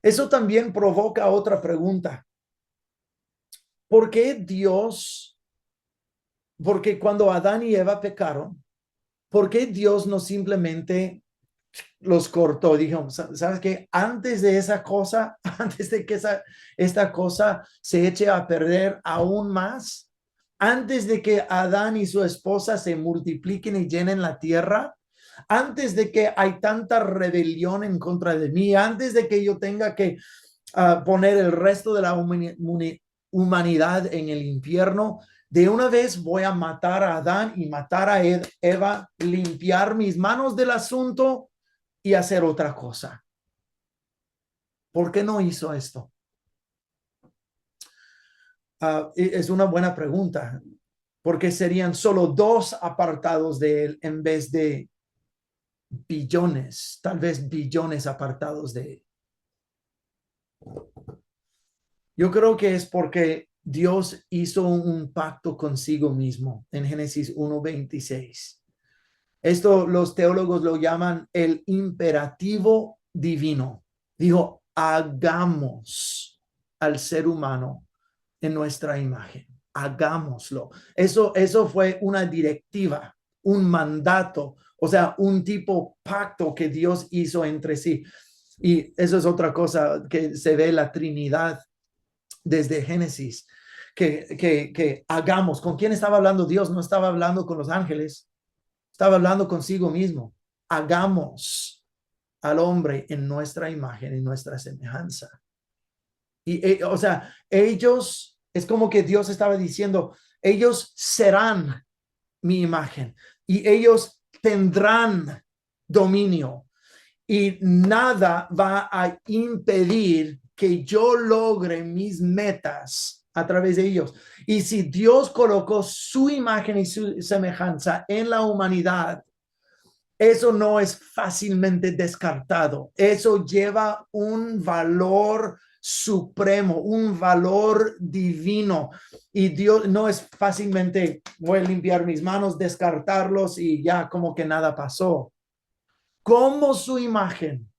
Eso también provoca otra pregunta. ¿Por qué Dios, porque cuando Adán y Eva pecaron, por qué Dios no simplemente los cortó? Dijo, ¿sabes qué? Antes de esa cosa, antes de que esta cosa se eche a perder aún más, antes de que Adán y su esposa se multipliquen y llenen la tierra, antes de que hay tanta rebelión en contra de mí, antes de que yo tenga que poner el resto de la humanidad en el infierno, de una vez voy a matar a Adán y matar a Eva, limpiar mis manos del asunto y hacer otra cosa. ¿Por qué no hizo esto? Es una buena pregunta, porque serían solo 2 apartados de él en vez de billones, tal vez billones apartados de él. Yo creo que es porque Dios hizo un pacto consigo mismo en Génesis 1:26. Esto los teólogos lo llaman el imperativo divino. Dijo, hagamos al ser humano en nuestra imagen. Hagámoslo. Eso fue una directiva, un mandato, o sea, un tipo pacto que Dios hizo entre sí. Y eso es otra cosa que se ve la Trinidad desde Génesis, que hagamos. ¿Con quién estaba hablando Dios? No estaba hablando con los ángeles, estaba hablando consigo mismo. Hagamos al hombre en nuestra imagen y nuestra semejanza. Y, o sea, ellos, es como que Dios estaba diciendo, ellos serán mi imagen y ellos tendrán dominio y nada va a impedir que yo logre mis metas a través de ellos. Y si Dios colocó su imagen y su semejanza en la humanidad, eso no es fácilmente descartado. Eso lleva un valor supremo, un valor divino. Y Dios no es fácilmente, voy a limpiar mis manos, descartarlos y ya como que nada pasó. Como su imagen,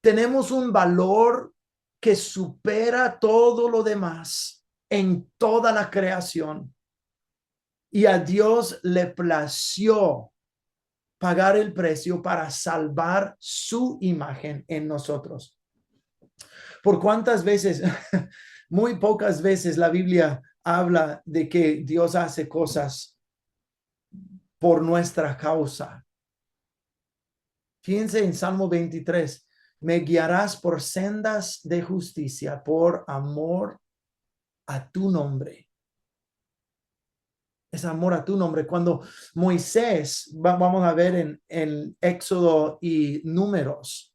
tenemos un valor que supera todo lo demás en toda la creación. Y a Dios le plació pagar el precio para salvar su imagen en nosotros. ¿Por cuántas veces? Muy pocas veces la Biblia habla de que Dios hace cosas por nuestra causa. Fíjense en Salmo 23, me guiarás por sendas de justicia, por amor a tu nombre. Es amor a tu nombre. Cuando Moisés, vamos a ver en Éxodo y Números,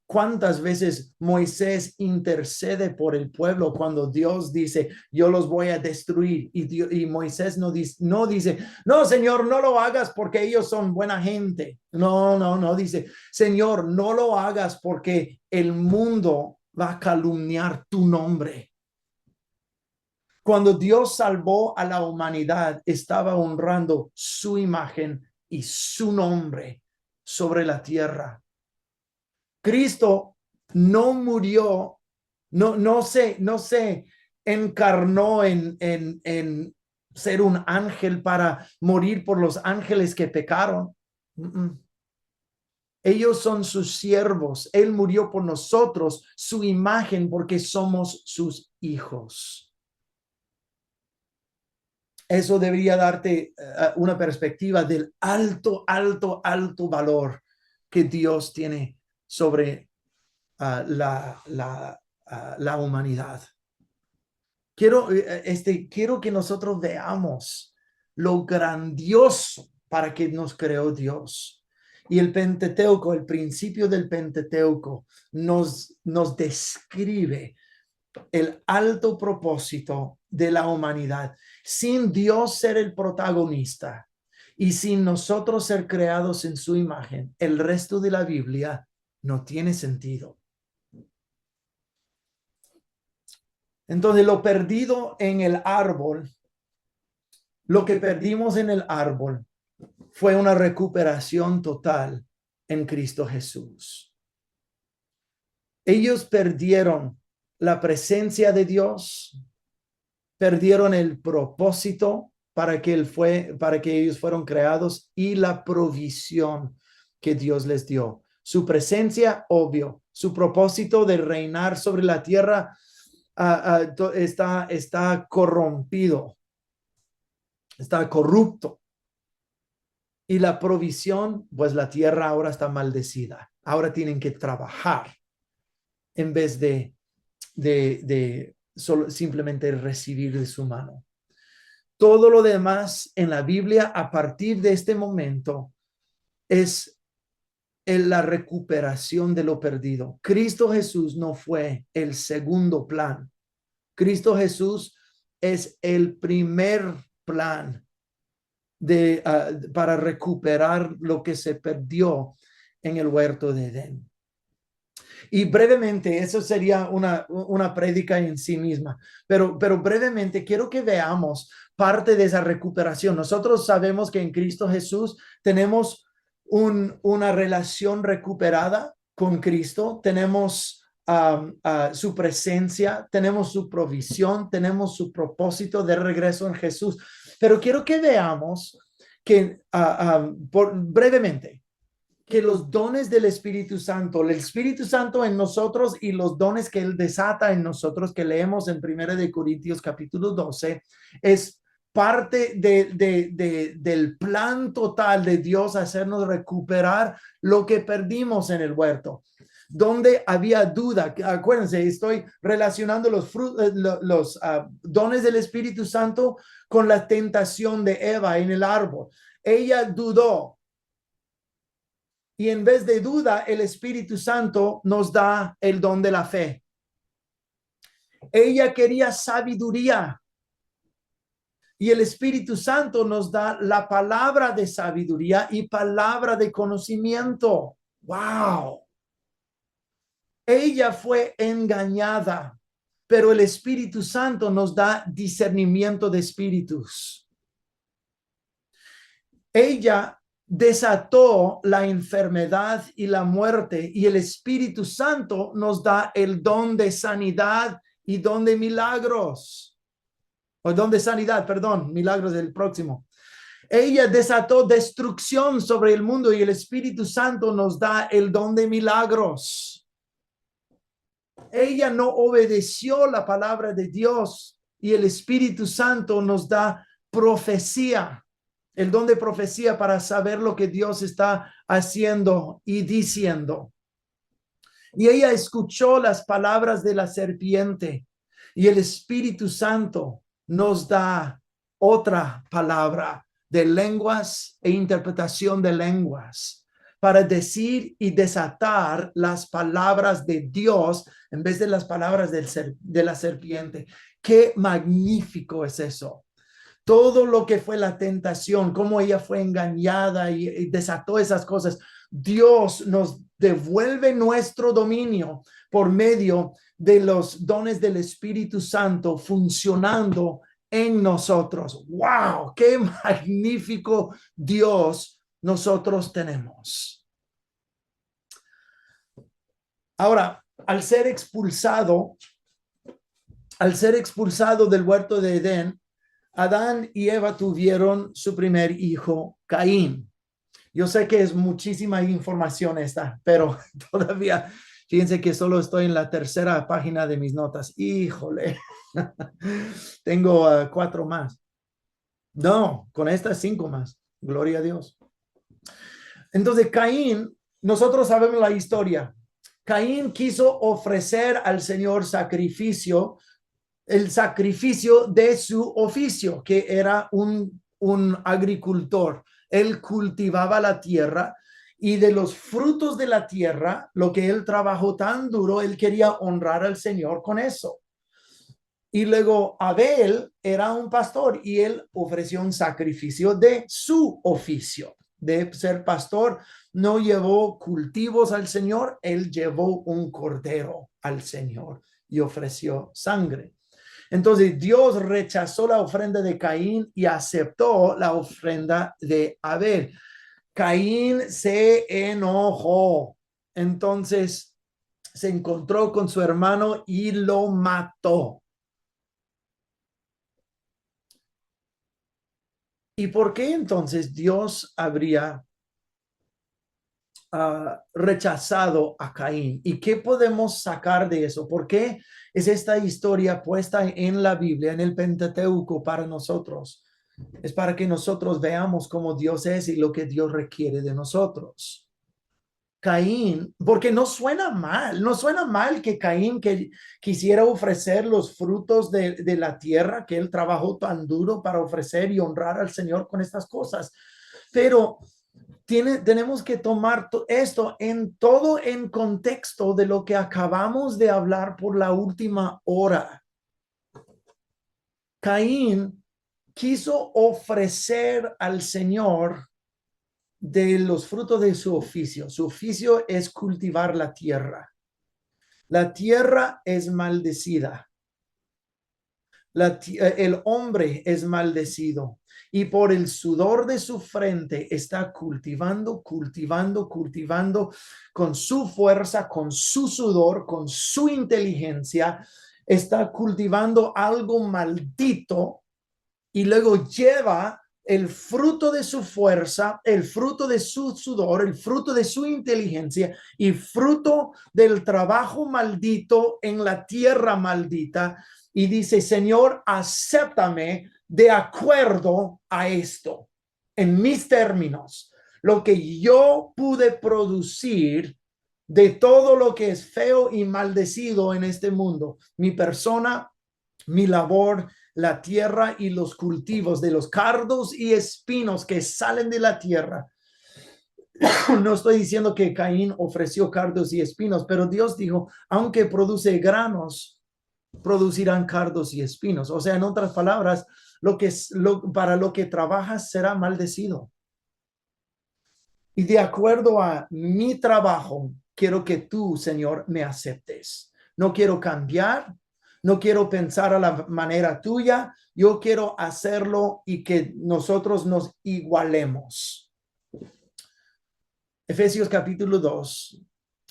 cuántas veces Moisés intercede por el pueblo cuando Dios dice, yo los voy a destruir. Y Moisés no dice, no, Señor, no lo hagas porque ellos son buena gente. No, dice, Señor, no lo hagas porque el mundo va a calumniar tu nombre. Cuando Dios salvó a la humanidad, estaba honrando su imagen y su nombre sobre la tierra. Cristo no murió, no se encarnó en ser un ángel para morir por los ángeles que pecaron. Ellos son sus siervos. Él murió por nosotros, su imagen, porque somos sus hijos. Eso debería darte una perspectiva del alto valor que Dios tiene sobre la humanidad. Quiero que nosotros veamos lo grandioso para que nos creó Dios. Y el Pentateuco, el principio del Pentateuco, nos describe el alto propósito de la humanidad. Sin Dios ser el protagonista y sin nosotros ser creados en su imagen, el resto de la Biblia no tiene sentido. Entonces, lo perdido en el árbol, lo que perdimos en el árbol fue una recuperación total en Cristo Jesús. Ellos perdieron la presencia de Dios, perdieron el propósito para que ellos fueron creados y la provisión que Dios les dio. Su presencia, obvio, su propósito de reinar sobre la tierra está corrompido, está corrupto. Y la provisión, pues la tierra ahora está maldecida. Ahora tienen que trabajar en vez de solo simplemente recibir de su mano. Todo lo demás en la Biblia a partir de este momento es la recuperación de lo perdido. Cristo Jesús no fue el segundo plan. Cristo Jesús es el primer plan para recuperar lo que se perdió en el huerto de Edén. Y brevemente, eso sería una prédica en sí misma, pero brevemente quiero que veamos parte de esa recuperación. Nosotros sabemos que en Cristo Jesús tenemos una relación recuperada con Cristo, tenemos su presencia, tenemos su provisión, tenemos su propósito de regreso en Jesús. Pero quiero que veamos que brevemente, que los dones del Espíritu Santo, el Espíritu Santo en nosotros y los dones que Él desata en nosotros, que leemos en 1 de Corintios capítulo 12, es parte del plan total de Dios hacernos recuperar lo que perdimos en el huerto. donde había duda. Acuérdense, estoy relacionando los dones del Espíritu Santo con la tentación de Eva en el árbol. Ella dudó. Y en vez de duda, el Espíritu Santo nos da el don de la fe. Ella quería sabiduría. Y el Espíritu Santo nos da la palabra de sabiduría y palabra de conocimiento. ¡Wow! Ella fue engañada, pero el Espíritu Santo nos da discernimiento de espíritus. Ella desató la enfermedad y la muerte, y el Espíritu Santo nos da el don de sanidad y don de milagros. O don de sanidad, perdón, milagros del próximo. Ella desató destrucción sobre el mundo y el Espíritu Santo nos da el don de milagros. Ella no obedeció la palabra de Dios y el Espíritu Santo nos da profecía, el don de profecía para saber lo que Dios está haciendo y diciendo. Y ella escuchó las palabras de la serpiente y el Espíritu Santo nos da otra palabra de lenguas e interpretación de lenguas para decir y desatar las palabras de Dios en vez de las palabras de la serpiente. Qué magnífico es eso. Todo lo que fue la tentación, cómo ella fue engañada y desató esas cosas. Dios nos devuelve nuestro dominio por medio de los dones del Espíritu Santo funcionando en nosotros. ¡Wow! ¡Qué magnífico Dios nosotros tenemos! Ahora, al ser expulsado del huerto de Edén, Adán y Eva tuvieron su primer hijo, Caín. Yo sé que es muchísima información esta, pero todavía, fíjense que solo estoy en la tercera página de mis notas. Híjole, tengo 4 más. No, con estas 5 más. Gloria a Dios. Entonces, Caín, nosotros sabemos la historia. Caín quiso ofrecer al Señor sacrificio, el sacrificio de su oficio, que era un agricultor. Él cultivaba la tierra y de los frutos de la tierra, lo que él trabajó tan duro, él quería honrar al Señor con eso. Y luego Abel era un pastor y él ofreció un sacrificio de su oficio. De ser pastor, no llevó cultivos al Señor, él llevó un cordero al Señor y ofreció sangre. Entonces Dios rechazó la ofrenda de Caín y aceptó la ofrenda de Abel. Caín se enojó. Entonces se encontró con su hermano y lo mató. ¿Y por qué entonces Dios habría rechazado a Caín? ¿Y qué podemos sacar de eso? ¿Por qué es esta historia puesta en la Biblia, en el Pentateuco para nosotros? Es para que nosotros veamos cómo Dios es y lo que Dios requiere de nosotros. Caín, porque no suena mal que Caín quisiera ofrecer los frutos de la tierra que él trabajó tan duro para ofrecer y honrar al Señor con estas cosas. Pero tenemos que tomar esto en contexto de lo que acabamos de hablar por la última hora. Caín quiso ofrecer al Señor de los frutos de su oficio. Su oficio es cultivar la tierra. La tierra es maldecida. El hombre es maldecido y por el sudor de su frente está cultivando con su fuerza, con su sudor, con su inteligencia, está cultivando algo maldito y luego lleva el fruto de su fuerza, el fruto de su sudor, el fruto de su inteligencia y fruto del trabajo maldito en la tierra maldita. Y dice, Señor, acéptame de acuerdo a esto, en mis términos, lo que yo pude producir de todo lo que es feo y maldecido en este mundo, mi persona, mi labor, la tierra y los cultivos, de los cardos y espinos que salen de la tierra. No estoy diciendo que Caín ofreció cardos y espinos, pero Dios dijo, aunque produce granos, producirán cardos y espinos. O sea, en otras palabras, para lo que trabajas será maldecido. Y de acuerdo a mi trabajo, quiero que tú, Señor, me aceptes. No quiero cambiar, no quiero pensar a la manera tuya. Yo quiero hacerlo y que nosotros nos igualemos. Efesios capítulo 2,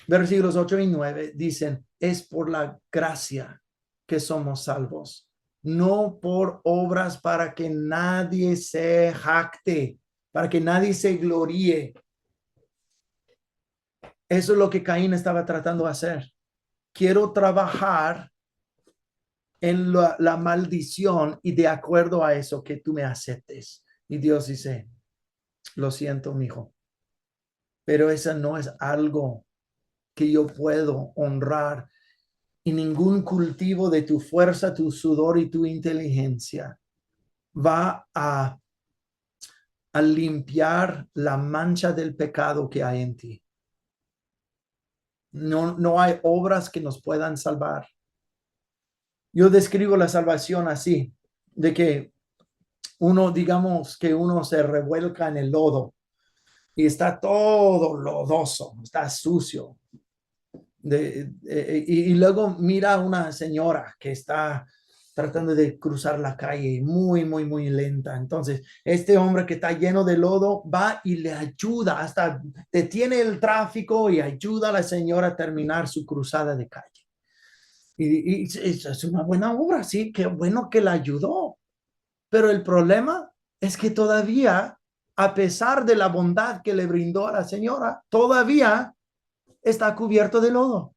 versículos 8 y 9 dicen, es por la gracia que somos salvos, no por obras para que nadie se jacte, para que nadie se gloríe. Eso es lo que Caín estaba tratando de hacer. Quiero trabajar en la maldición y de acuerdo a eso que tú me aceptes. Y Dios dice, lo siento, mijo, pero eso no es algo que yo puedo honrar y ningún cultivo de tu fuerza, tu sudor y tu inteligencia va a limpiar la mancha del pecado que hay en ti. No hay obras que nos puedan salvar. Yo describo la salvación así, de que digamos que uno se revuelca en el lodo y está todo lodoso, está sucio. Y luego mira a una señora que está tratando de cruzar la calle muy, muy, muy lenta. Entonces, este hombre que está lleno de lodo va y le ayuda, hasta detiene el tráfico y ayuda a la señora a terminar su cruzada de calle. Y es una buena obra, sí, qué bueno que la ayudó. Pero el problema es que todavía, a pesar de la bondad que le brindó a la señora, todavía está cubierto de lodo.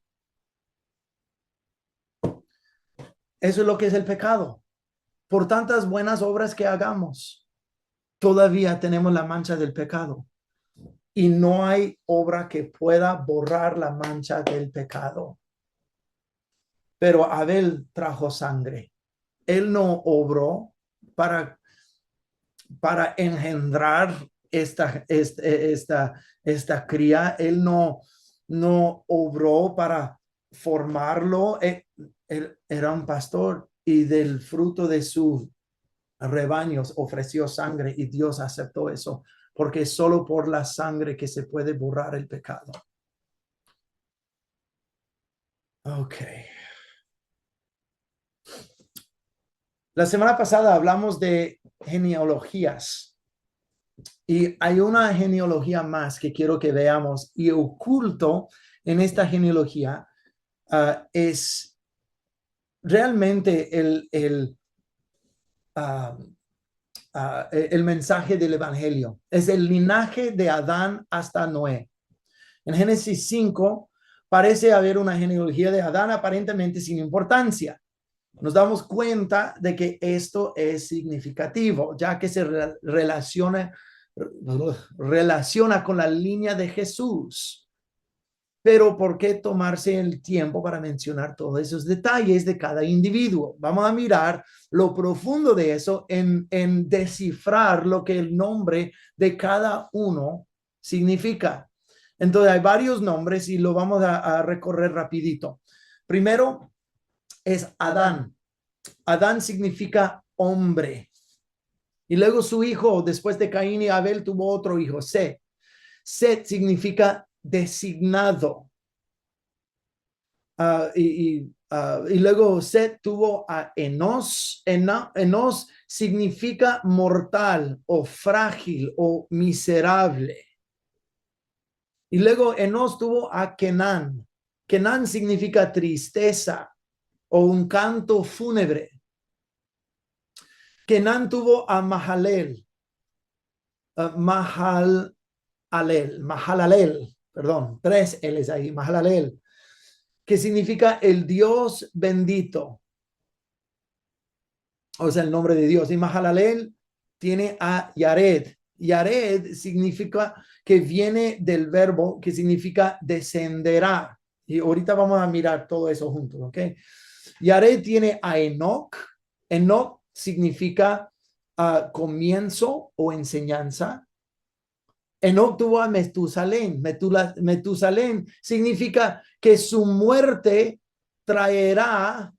Eso es lo que es el pecado. Por tantas buenas obras que hagamos, todavía tenemos la mancha del pecado. Y no hay obra que pueda borrar la mancha del pecado. Pero Abel trajo sangre. Él no obró para engendrar esta cría. Él no obró para formarlo. Él era un pastor y del fruto de sus rebaños ofreció sangre y Dios aceptó eso porque es solo por la sangre que se puede borrar el pecado. Ok. La semana pasada hablamos de genealogías y hay una genealogía más que quiero que veamos y oculto en esta genealogía es realmente el mensaje del evangelio. Es el linaje de Adán hasta Noé. En Génesis 5 parece haber una genealogía de Adán aparentemente sin importancia. Nos damos cuenta de que esto es significativo, ya que se relaciona con la línea de Jesús. Pero ¿por qué tomarse el tiempo para mencionar todos esos detalles de cada individuo? Vamos a mirar lo profundo de eso en descifrar lo que el nombre de cada uno significa. Entonces hay varios nombres y lo vamos a recorrer rapidito. Primero es Adán. Adán significa hombre. Y luego su hijo, después de Caín y Abel, tuvo otro hijo, Set. Set significa designado. Y luego Set tuvo a Enos. Enos significa mortal o frágil o miserable. Y luego Enos tuvo a Kenán. Kenán significa tristeza o un canto fúnebre. Kenán tuvo a Mahalalel. Mahalalel, perdón, 3 L's ahí, Mahalalel, que significa el Dios bendito. O sea, el nombre de Dios. Y Mahalalel tiene a Yared. Yared significa que viene del verbo que significa descenderá. Y ahorita vamos a mirar todo eso juntos, ¿ok? Yared tiene a Enoch. Enoch significa comienzo o enseñanza. Enoch tuvo a Metusalén. Metusalén significa que su muerte traerá,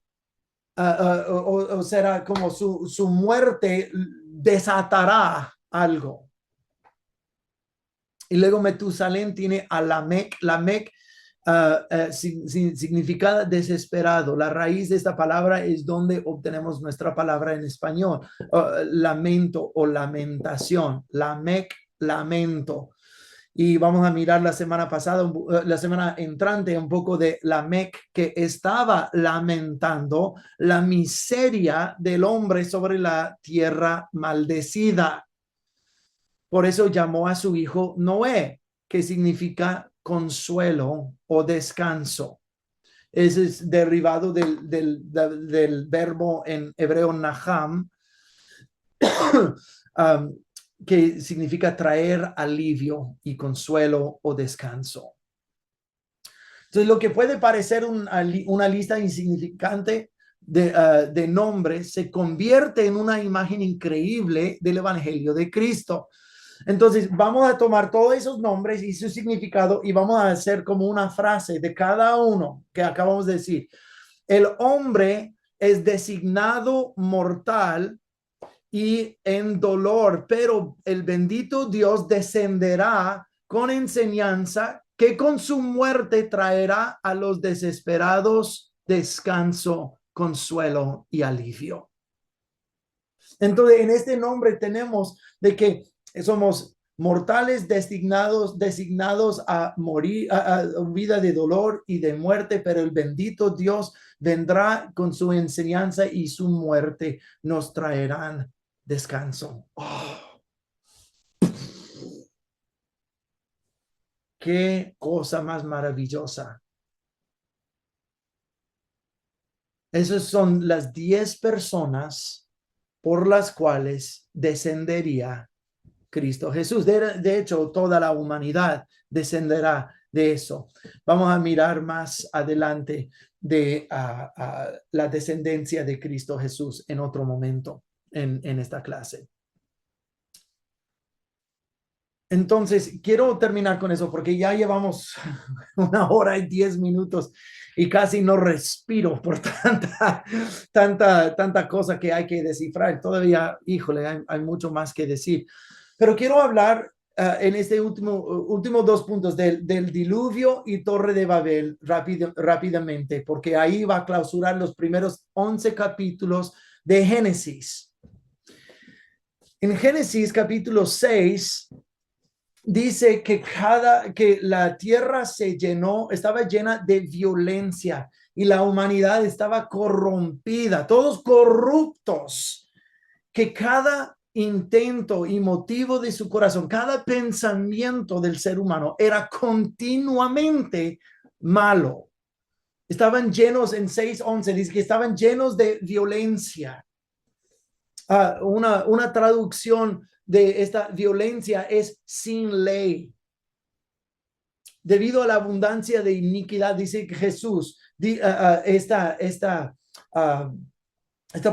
o será como su muerte desatará algo. Y luego Metusalén tiene a Lamec. Lamec significa desesperado. La raíz de esta palabra es donde obtenemos nuestra palabra en español, lamento o lamentación. Lamec, lamento. Y vamos a mirar la semana pasada, la semana entrante, un poco de Lamec, que estaba lamentando la miseria del hombre sobre la tierra maldecida. Por eso llamó a su hijo Noé, que significa consuelo o descanso. Ese es derivado del verbo en hebreo naham, que significa traer alivio y consuelo o descanso. Entonces, lo que puede parecer una lista insignificante de nombres se convierte en una imagen increíble del Evangelio de Cristo. Entonces, vamos a tomar todos esos nombres y su significado y vamos a hacer como una frase de cada uno que acabamos de decir. El hombre es designado mortal y en dolor, pero el bendito Dios descenderá con enseñanza que con su muerte traerá a los desesperados descanso, consuelo y alivio. Entonces, en este nombre tenemos de que somos mortales designados a morir, a vida de dolor y de muerte, pero el bendito Dios vendrá con su enseñanza y su muerte nos traerán descanso. Oh, qué cosa más maravillosa. Esas son las 10 personas por las cuales descendería Cristo Jesús. De hecho, toda la humanidad descenderá de eso. Vamos a mirar más adelante de la descendencia de Cristo Jesús en otro momento en esta clase. Entonces, quiero terminar con eso porque ya llevamos 1 hora y 10 minutos y casi no respiro por tanta cosa que hay que descifrar. Todavía, híjole, hay mucho más que decir. Pero quiero hablar en este último 2 puntos del diluvio y Torre de Babel rápidamente, porque ahí va a clausurar los primeros 11 capítulos de Génesis. En Génesis capítulo 6 dice que la tierra estaba llena de violencia y la humanidad estaba corrompida, todos corruptos, que cada intento y motivo de su corazón, cada pensamiento del ser humano era continuamente malo. Estaban llenos, en 6:11 dice que estaban llenos de violencia. Una traducción de esta violencia es sin ley. Debido a la abundancia de iniquidad, dice Jesús, esta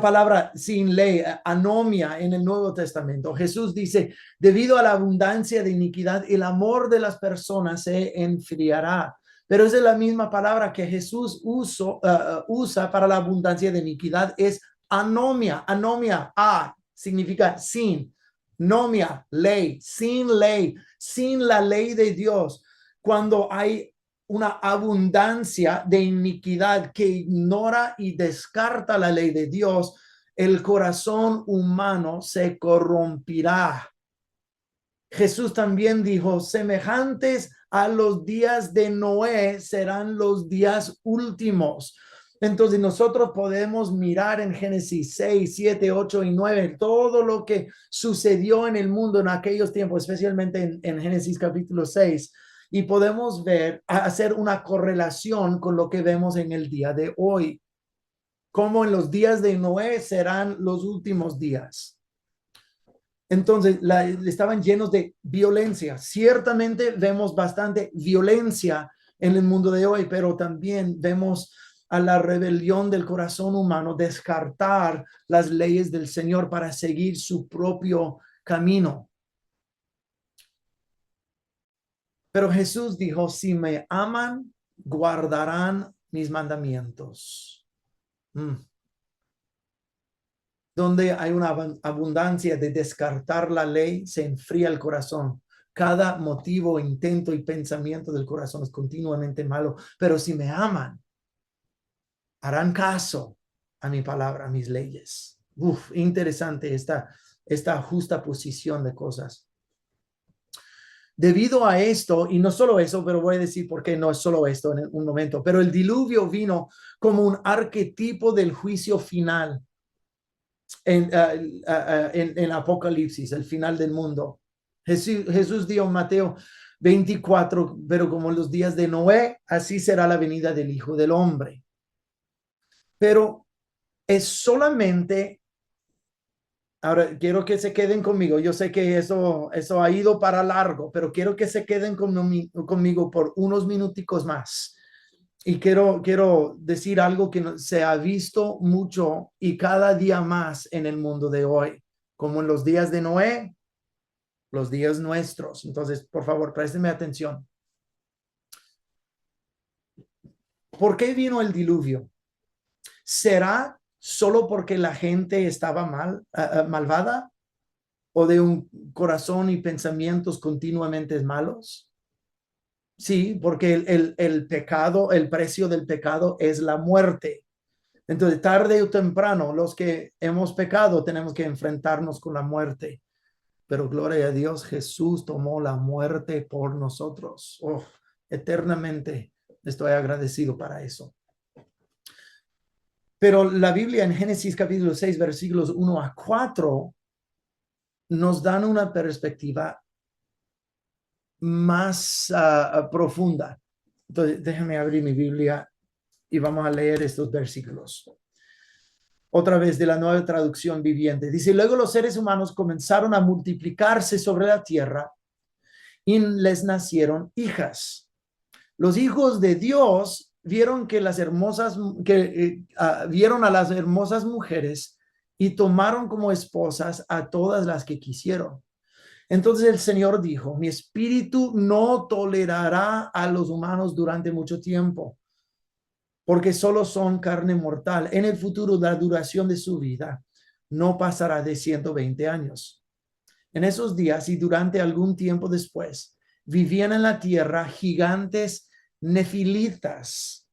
palabra sin ley, anomia en el Nuevo Testamento. Jesús dice, debido a la abundancia de iniquidad, el amor de las personas se enfriará. Pero esa es la misma palabra que Jesús usa para la abundancia de iniquidad, es anomia. Anomia, significa sin. Nomia, ley, sin la ley de Dios. Cuando hay una abundancia de iniquidad que ignora y descarta la ley de Dios, el corazón humano se corrompirá. Jesús también dijo, semejantes a los días de Noé serán los días últimos. Entonces nosotros podemos mirar en Génesis 6, 7, 8 y 9 todo lo que sucedió en el mundo en aquellos tiempos, especialmente en Génesis capítulo 6, y podemos hacer una correlación con lo que vemos en el día de hoy, como en los días de Noé serán los últimos días. Entonces, estaban llenos de violencia. Ciertamente vemos bastante violencia en el mundo de hoy, pero también vemos a la rebelión del corazón humano descartar las leyes del Señor para seguir su propio camino. Pero Jesús dijo, si me aman, guardarán mis mandamientos. Donde hay una abundancia de descartar la ley, se enfría el corazón. Cada motivo, intento y pensamiento del corazón es continuamente malo. Pero si me aman, harán caso a mi palabra, a mis leyes. Interesante esta justa posición de cosas. Debido a esto, y no solo eso, pero voy a decir por qué no es solo esto en un momento, pero el diluvio vino como un arquetipo del juicio final en Apocalipsis, el final del mundo. Jesús dijo en Mateo 24, pero como en los días de Noé, así será la venida del Hijo del Hombre. Pero es solamente, ahora quiero que se queden conmigo, yo sé que eso ha ido para largo, pero quiero que se queden conmigo por unos minuticos más. Y quiero decir algo que se ha visto mucho y cada día más en el mundo de hoy, como en los días de Noé, los días nuestros. Entonces, por favor, préstenme atención. ¿Por qué vino el diluvio? ¿Será solo porque la gente estaba malvada o de un corazón y pensamientos continuamente malos? Sí, porque el pecado, el precio del pecado es la muerte. Entonces, tarde o temprano, los que hemos pecado tenemos que enfrentarnos con la muerte. Pero gloria a Dios, Jesús tomó la muerte por nosotros. Eternamente estoy agradecido para eso. Pero la Biblia en Génesis capítulo 6, versículos 1 a 4, nos dan una perspectiva más profunda. Entonces, déjame abrir mi Biblia y vamos a leer estos versículos. Otra vez de la Nueva Traducción Viviente. Dice, luego los seres humanos comenzaron a multiplicarse sobre la tierra y les nacieron hijas. Los hijos de Dios vieron que vieron a las hermosas mujeres y tomaron como esposas a todas las que quisieron. Entonces el Señor dijo, mi espíritu no tolerará a los humanos durante mucho tiempo, porque solo son carne mortal. En el futuro, la duración de su vida no pasará de 120 años. En esos días y durante algún tiempo después, vivían en la tierra gigantes nefilitas,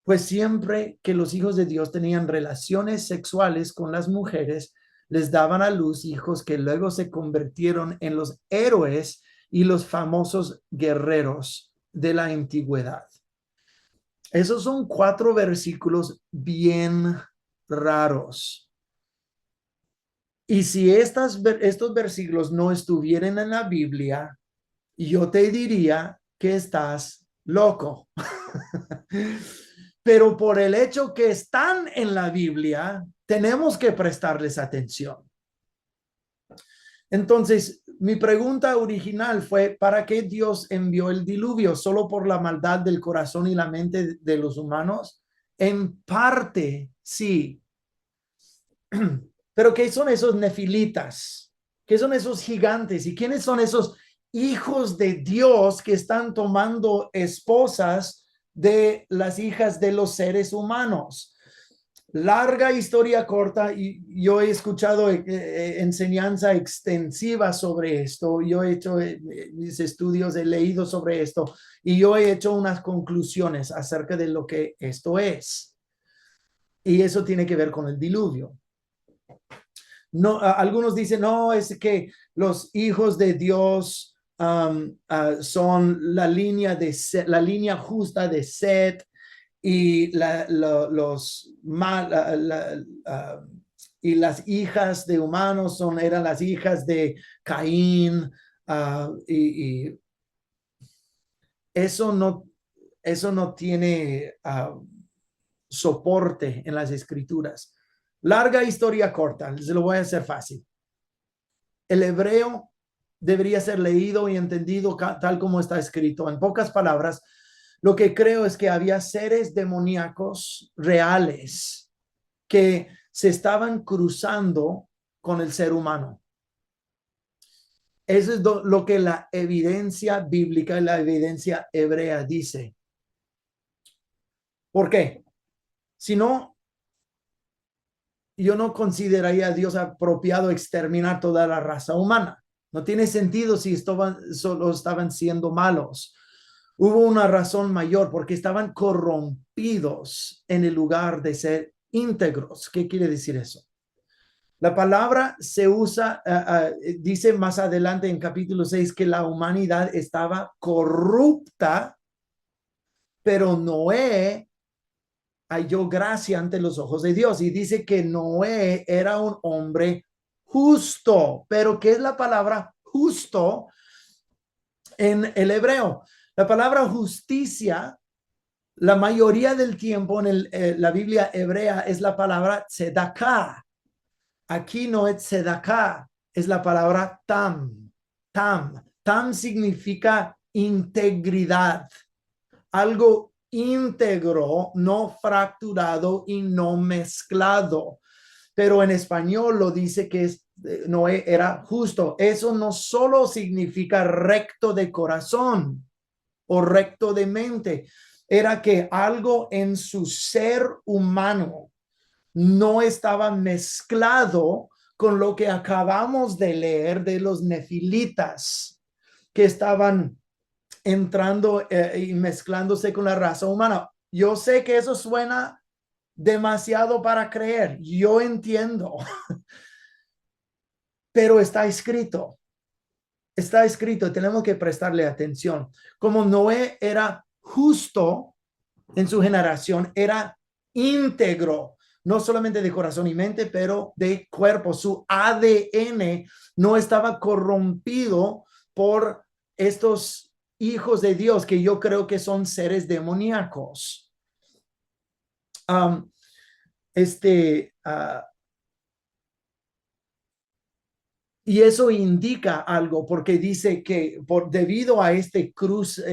pues siempre que los hijos de Dios tenían relaciones sexuales con las mujeres, les daban a luz hijos que luego se convirtieron en los héroes y los famosos guerreros de la antigüedad. Esos son 4 versículos bien raros. Y si estos versículos no estuvieran en la Biblia, yo te diría que estás loco. Pero por el hecho que están en la Biblia, tenemos que prestarles atención. Entonces, mi pregunta original fue, ¿para qué Dios envió el diluvio? ¿Solo por la maldad del corazón y la mente de los humanos? En parte, sí. Pero ¿qué son esos nefilitas? ¿Qué son esos gigantes? ¿Y quiénes son esos hijos de Dios que están tomando esposas de las hijas de los seres humanos? Larga historia corta, y yo he escuchado enseñanza extensiva sobre esto. Yo he hecho mis estudios, he leído sobre esto y yo he hecho unas conclusiones acerca de lo que esto es. Y eso tiene que ver con el diluvio. No, algunos dicen, no, es que los hijos de Dios son la línea justa de Set y y las hijas de humanos eran las hijas de Caín, y eso no tiene soporte en las escrituras. Larga historia corta, se lo voy a hacer fácil. el hebreo debería ser leído y entendido tal como está escrito. En pocas palabras, lo que creo es que había seres demoníacos reales que se estaban cruzando con el ser humano. Eso es lo que la evidencia bíblica y la evidencia hebrea dice. ¿Por qué? Si no, yo no consideraría a Dios apropiado exterminar toda la raza humana. No tiene sentido si solo estaban siendo malos. Hubo una razón mayor porque estaban corrompidos en el lugar de ser íntegros. ¿Qué quiere decir eso? La palabra se usa, dice más adelante en capítulo 6 que la humanidad estaba corrupta, pero Noé halló gracia ante los ojos de Dios y dice que Noé era un hombre justo. Pero ¿qué es la palabra justo en el hebreo? La palabra justicia, la mayoría del tiempo en la Biblia hebrea es la palabra tzedakah. Aquí no es tzedakah, es la palabra tam. Tam significa integridad, algo íntegro, no fracturado y no mezclado. Pero en español lo dice que Noé era justo. Eso no solo significa recto de corazón o recto de mente, era que algo en su ser humano no estaba mezclado con lo que acabamos de leer de los nefilitas que estaban entrando y mezclándose con la raza humana. Yo sé que eso suena demasiado para creer, yo entiendo, pero está escrito, tenemos que prestarle atención. Como Noé era justo en su generación, era íntegro, no solamente de corazón y mente, pero de cuerpo. Su ADN no estaba corrompido por estos hijos de Dios, que yo creo que son seres demoníacos. Y eso indica algo, porque dice que debido a este cruce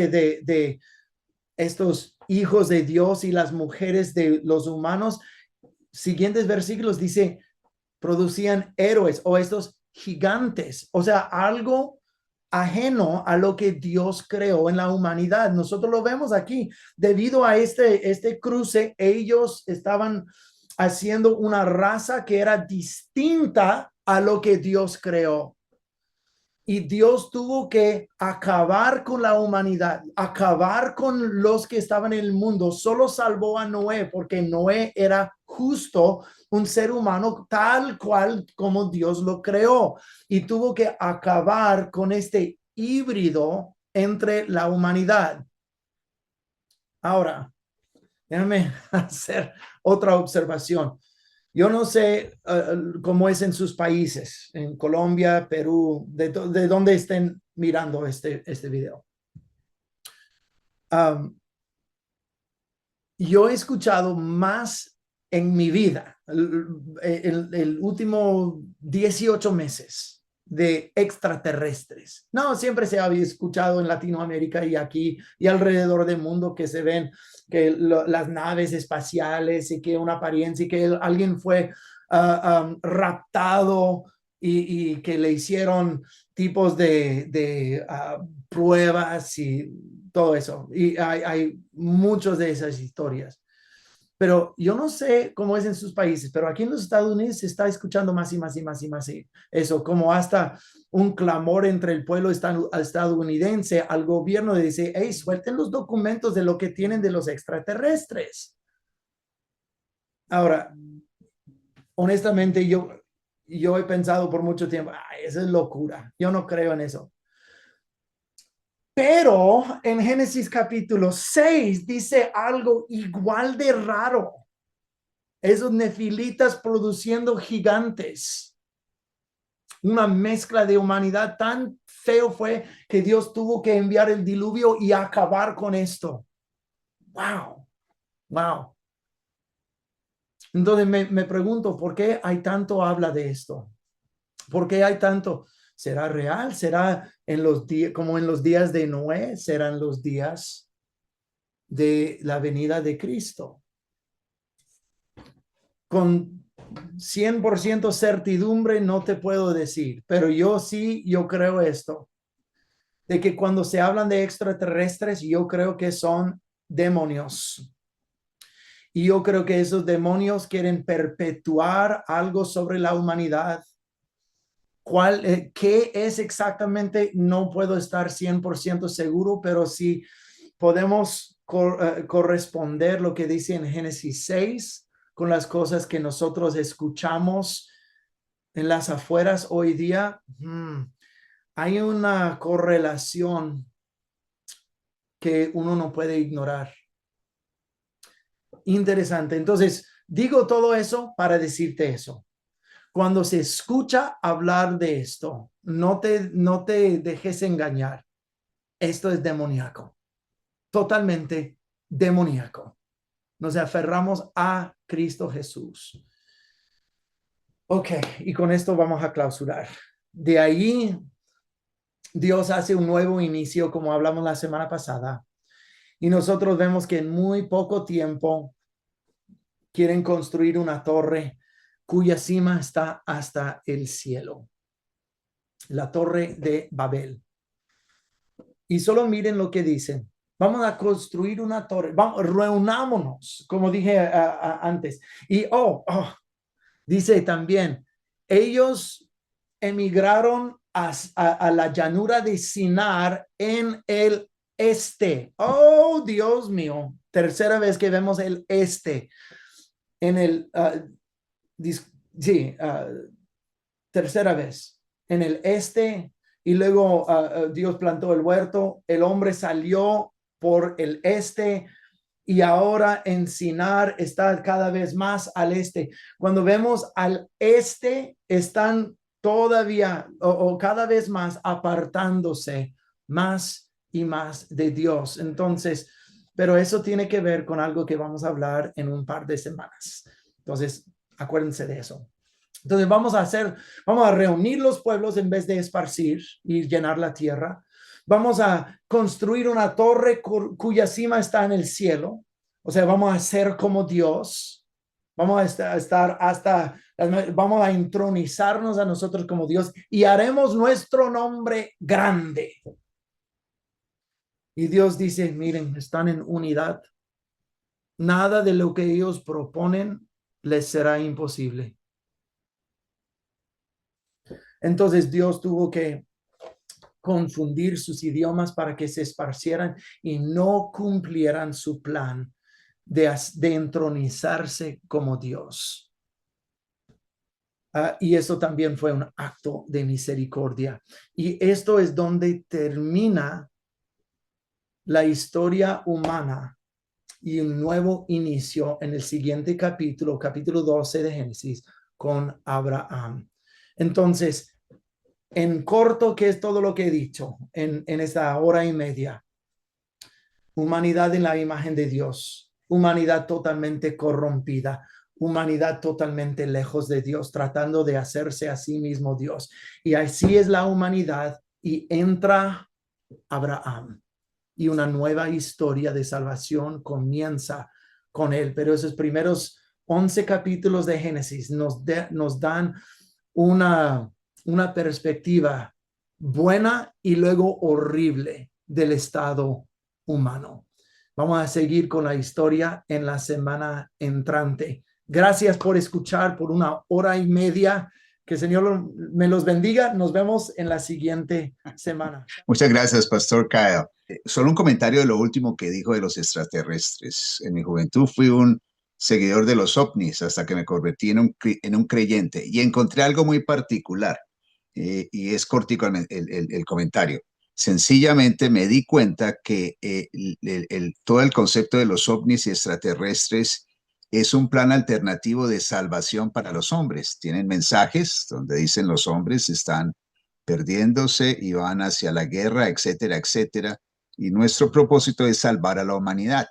de estos hijos de Dios y las mujeres de los humanos, siguientes versículos dice, producían héroes o estos gigantes, o sea, algo ajeno a lo que Dios creó en la humanidad. Nosotros lo vemos aquí. Debido a este cruce, ellos estaban haciendo una raza que era distinta a lo que Dios creó. Y Dios tuvo que acabar con la humanidad, acabar con los que estaban en el mundo. Solo salvó a Noé porque Noé era justo, un ser humano tal cual como Dios lo creó. Y tuvo que acabar con este híbrido entre la humanidad. Ahora, déjame hacer otra observación. Yo no sé cómo es en sus países, en Colombia, Perú, de dónde estén mirando este video. Yo he escuchado más en mi vida, el último 18 meses de extraterrestres. No, siempre se había escuchado en Latinoamérica y aquí y alrededor del mundo que se ven que las naves espaciales y que una apariencia y que alguien fue raptado y que le hicieron tipos de pruebas y todo eso. Y hay muchas de esas historias. Pero yo no sé cómo es en sus países, pero aquí en los Estados Unidos se está escuchando más y más y más y más eso, como hasta un clamor entre el pueblo estadounidense al gobierno de decir, hey, suelten los documentos de lo que tienen de los extraterrestres. Ahora, honestamente, yo he pensado por mucho tiempo, ay, esa es locura, yo no creo en eso. Pero en Génesis capítulo 6 dice algo igual de raro. Esos nefilitas produciendo gigantes. Una mezcla de humanidad tan feo fue que Dios tuvo que enviar el diluvio y acabar con esto. Wow, wow. Entonces me pregunto, ¿por qué hay tanto habla de esto? ¿Por qué hay tanto? ¿Será real? ¿Será en los días, como en los días de Noé? ¿Serán los días de la venida de Cristo? Con 100% certidumbre no te puedo decir, pero yo creo esto, de que cuando se hablan de extraterrestres, yo creo que son demonios. Y yo creo que esos demonios quieren perpetuar algo sobre la humanidad. ¿Qué es exactamente? No puedo estar 100% seguro, pero sí podemos corresponder lo que dice en Génesis 6 con las cosas que nosotros escuchamos en las afueras hoy día. Hay una correlación que uno no puede ignorar. Interesante. Entonces, digo todo eso para decirte eso. Cuando se escucha hablar de esto, no te dejes engañar. Esto es demoníaco, totalmente demoníaco. Nos aferramos a Cristo Jesús. Ok, y con esto vamos a clausurar. De ahí, Dios hace un nuevo inicio, como hablamos la semana pasada, y nosotros vemos que en muy poco tiempo quieren construir una torre cuya cima está hasta el cielo, la torre de Babel. Y solo miren lo que dicen. Vamos a construir una torre. Vamos, reunámonos, como dije antes. Y, dice también, ellos emigraron a la llanura de Sinar en el este. Oh, Dios mío. Tercera vez que vemos el este en el, sí, tercera vez en el este, y luego Dios plantó el huerto, el hombre salió por el este y ahora en Sinar está cada vez más al este. Cuando vemos al este, están todavía o cada vez más apartándose más y más de Dios. Entonces, pero eso tiene que ver con algo que vamos a hablar en un par de semanas. Entonces, acuérdense de eso. Entonces vamos a reunir los pueblos en vez de esparcir y llenar la tierra. Vamos a construir una torre cuya cima está en el cielo. O sea, vamos a ser como Dios. Vamos a estar vamos a entronizarnos a nosotros como Dios y haremos nuestro nombre grande. Y Dios dice, miren, están en unidad. Nada de lo que ellos proponen les será imposible. Entonces Dios tuvo que confundir sus idiomas para que se esparcieran y no cumplieran su plan de entronizarse como Dios. Y eso también fue un acto de misericordia. Y esto es donde termina la historia humana y un nuevo inicio en el siguiente capítulo, capítulo 12 de Génesis, con Abraham. Entonces, en corto, ¿qué es todo lo que he dicho en esta hora y media? Humanidad en la imagen de Dios, humanidad totalmente corrompida, humanidad totalmente lejos de Dios, tratando de hacerse a sí mismo Dios. Y así es la humanidad y entra Abraham y una nueva historia de salvación comienza con él. Pero esos primeros 11 capítulos de Génesis nos dan una perspectiva buena y luego horrible del estado humano. Vamos a seguir con la historia en la semana entrante. Gracias por escuchar por una hora y media. Que el Señor me los bendiga. Nos vemos en la siguiente semana. Muchas gracias, Pastor Kyle. Solo un comentario de lo último que dijo de los extraterrestres. En mi juventud fui un seguidor de los ovnis hasta que me convertí en un creyente y encontré algo muy particular. Y es cortico el comentario. Sencillamente me di cuenta que todo el concepto de los ovnis y extraterrestres es un plan alternativo de salvación para los hombres. Tienen mensajes donde dicen los hombres están perdiéndose y van hacia la guerra, etcétera, etcétera. Y nuestro propósito es salvar a la humanidad.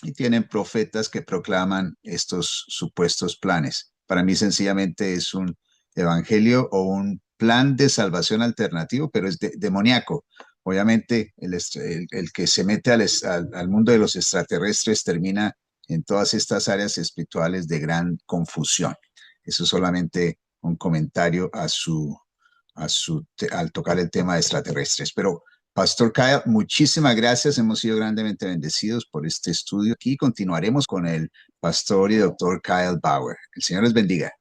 Y tienen profetas que proclaman estos supuestos planes. Para mí sencillamente es un evangelio o un plan de salvación alternativo, pero es demoníaco. Obviamente, el que se mete al mundo de los extraterrestres termina en todas estas áreas espirituales de gran confusión. Eso es solamente un comentario al tocar el tema de extraterrestres. Pero, Pastor Kyle, muchísimas gracias. Hemos sido grandemente bendecidos por este estudio. Aquí continuaremos con el pastor y doctor Kyle Bauer. El Señor les bendiga.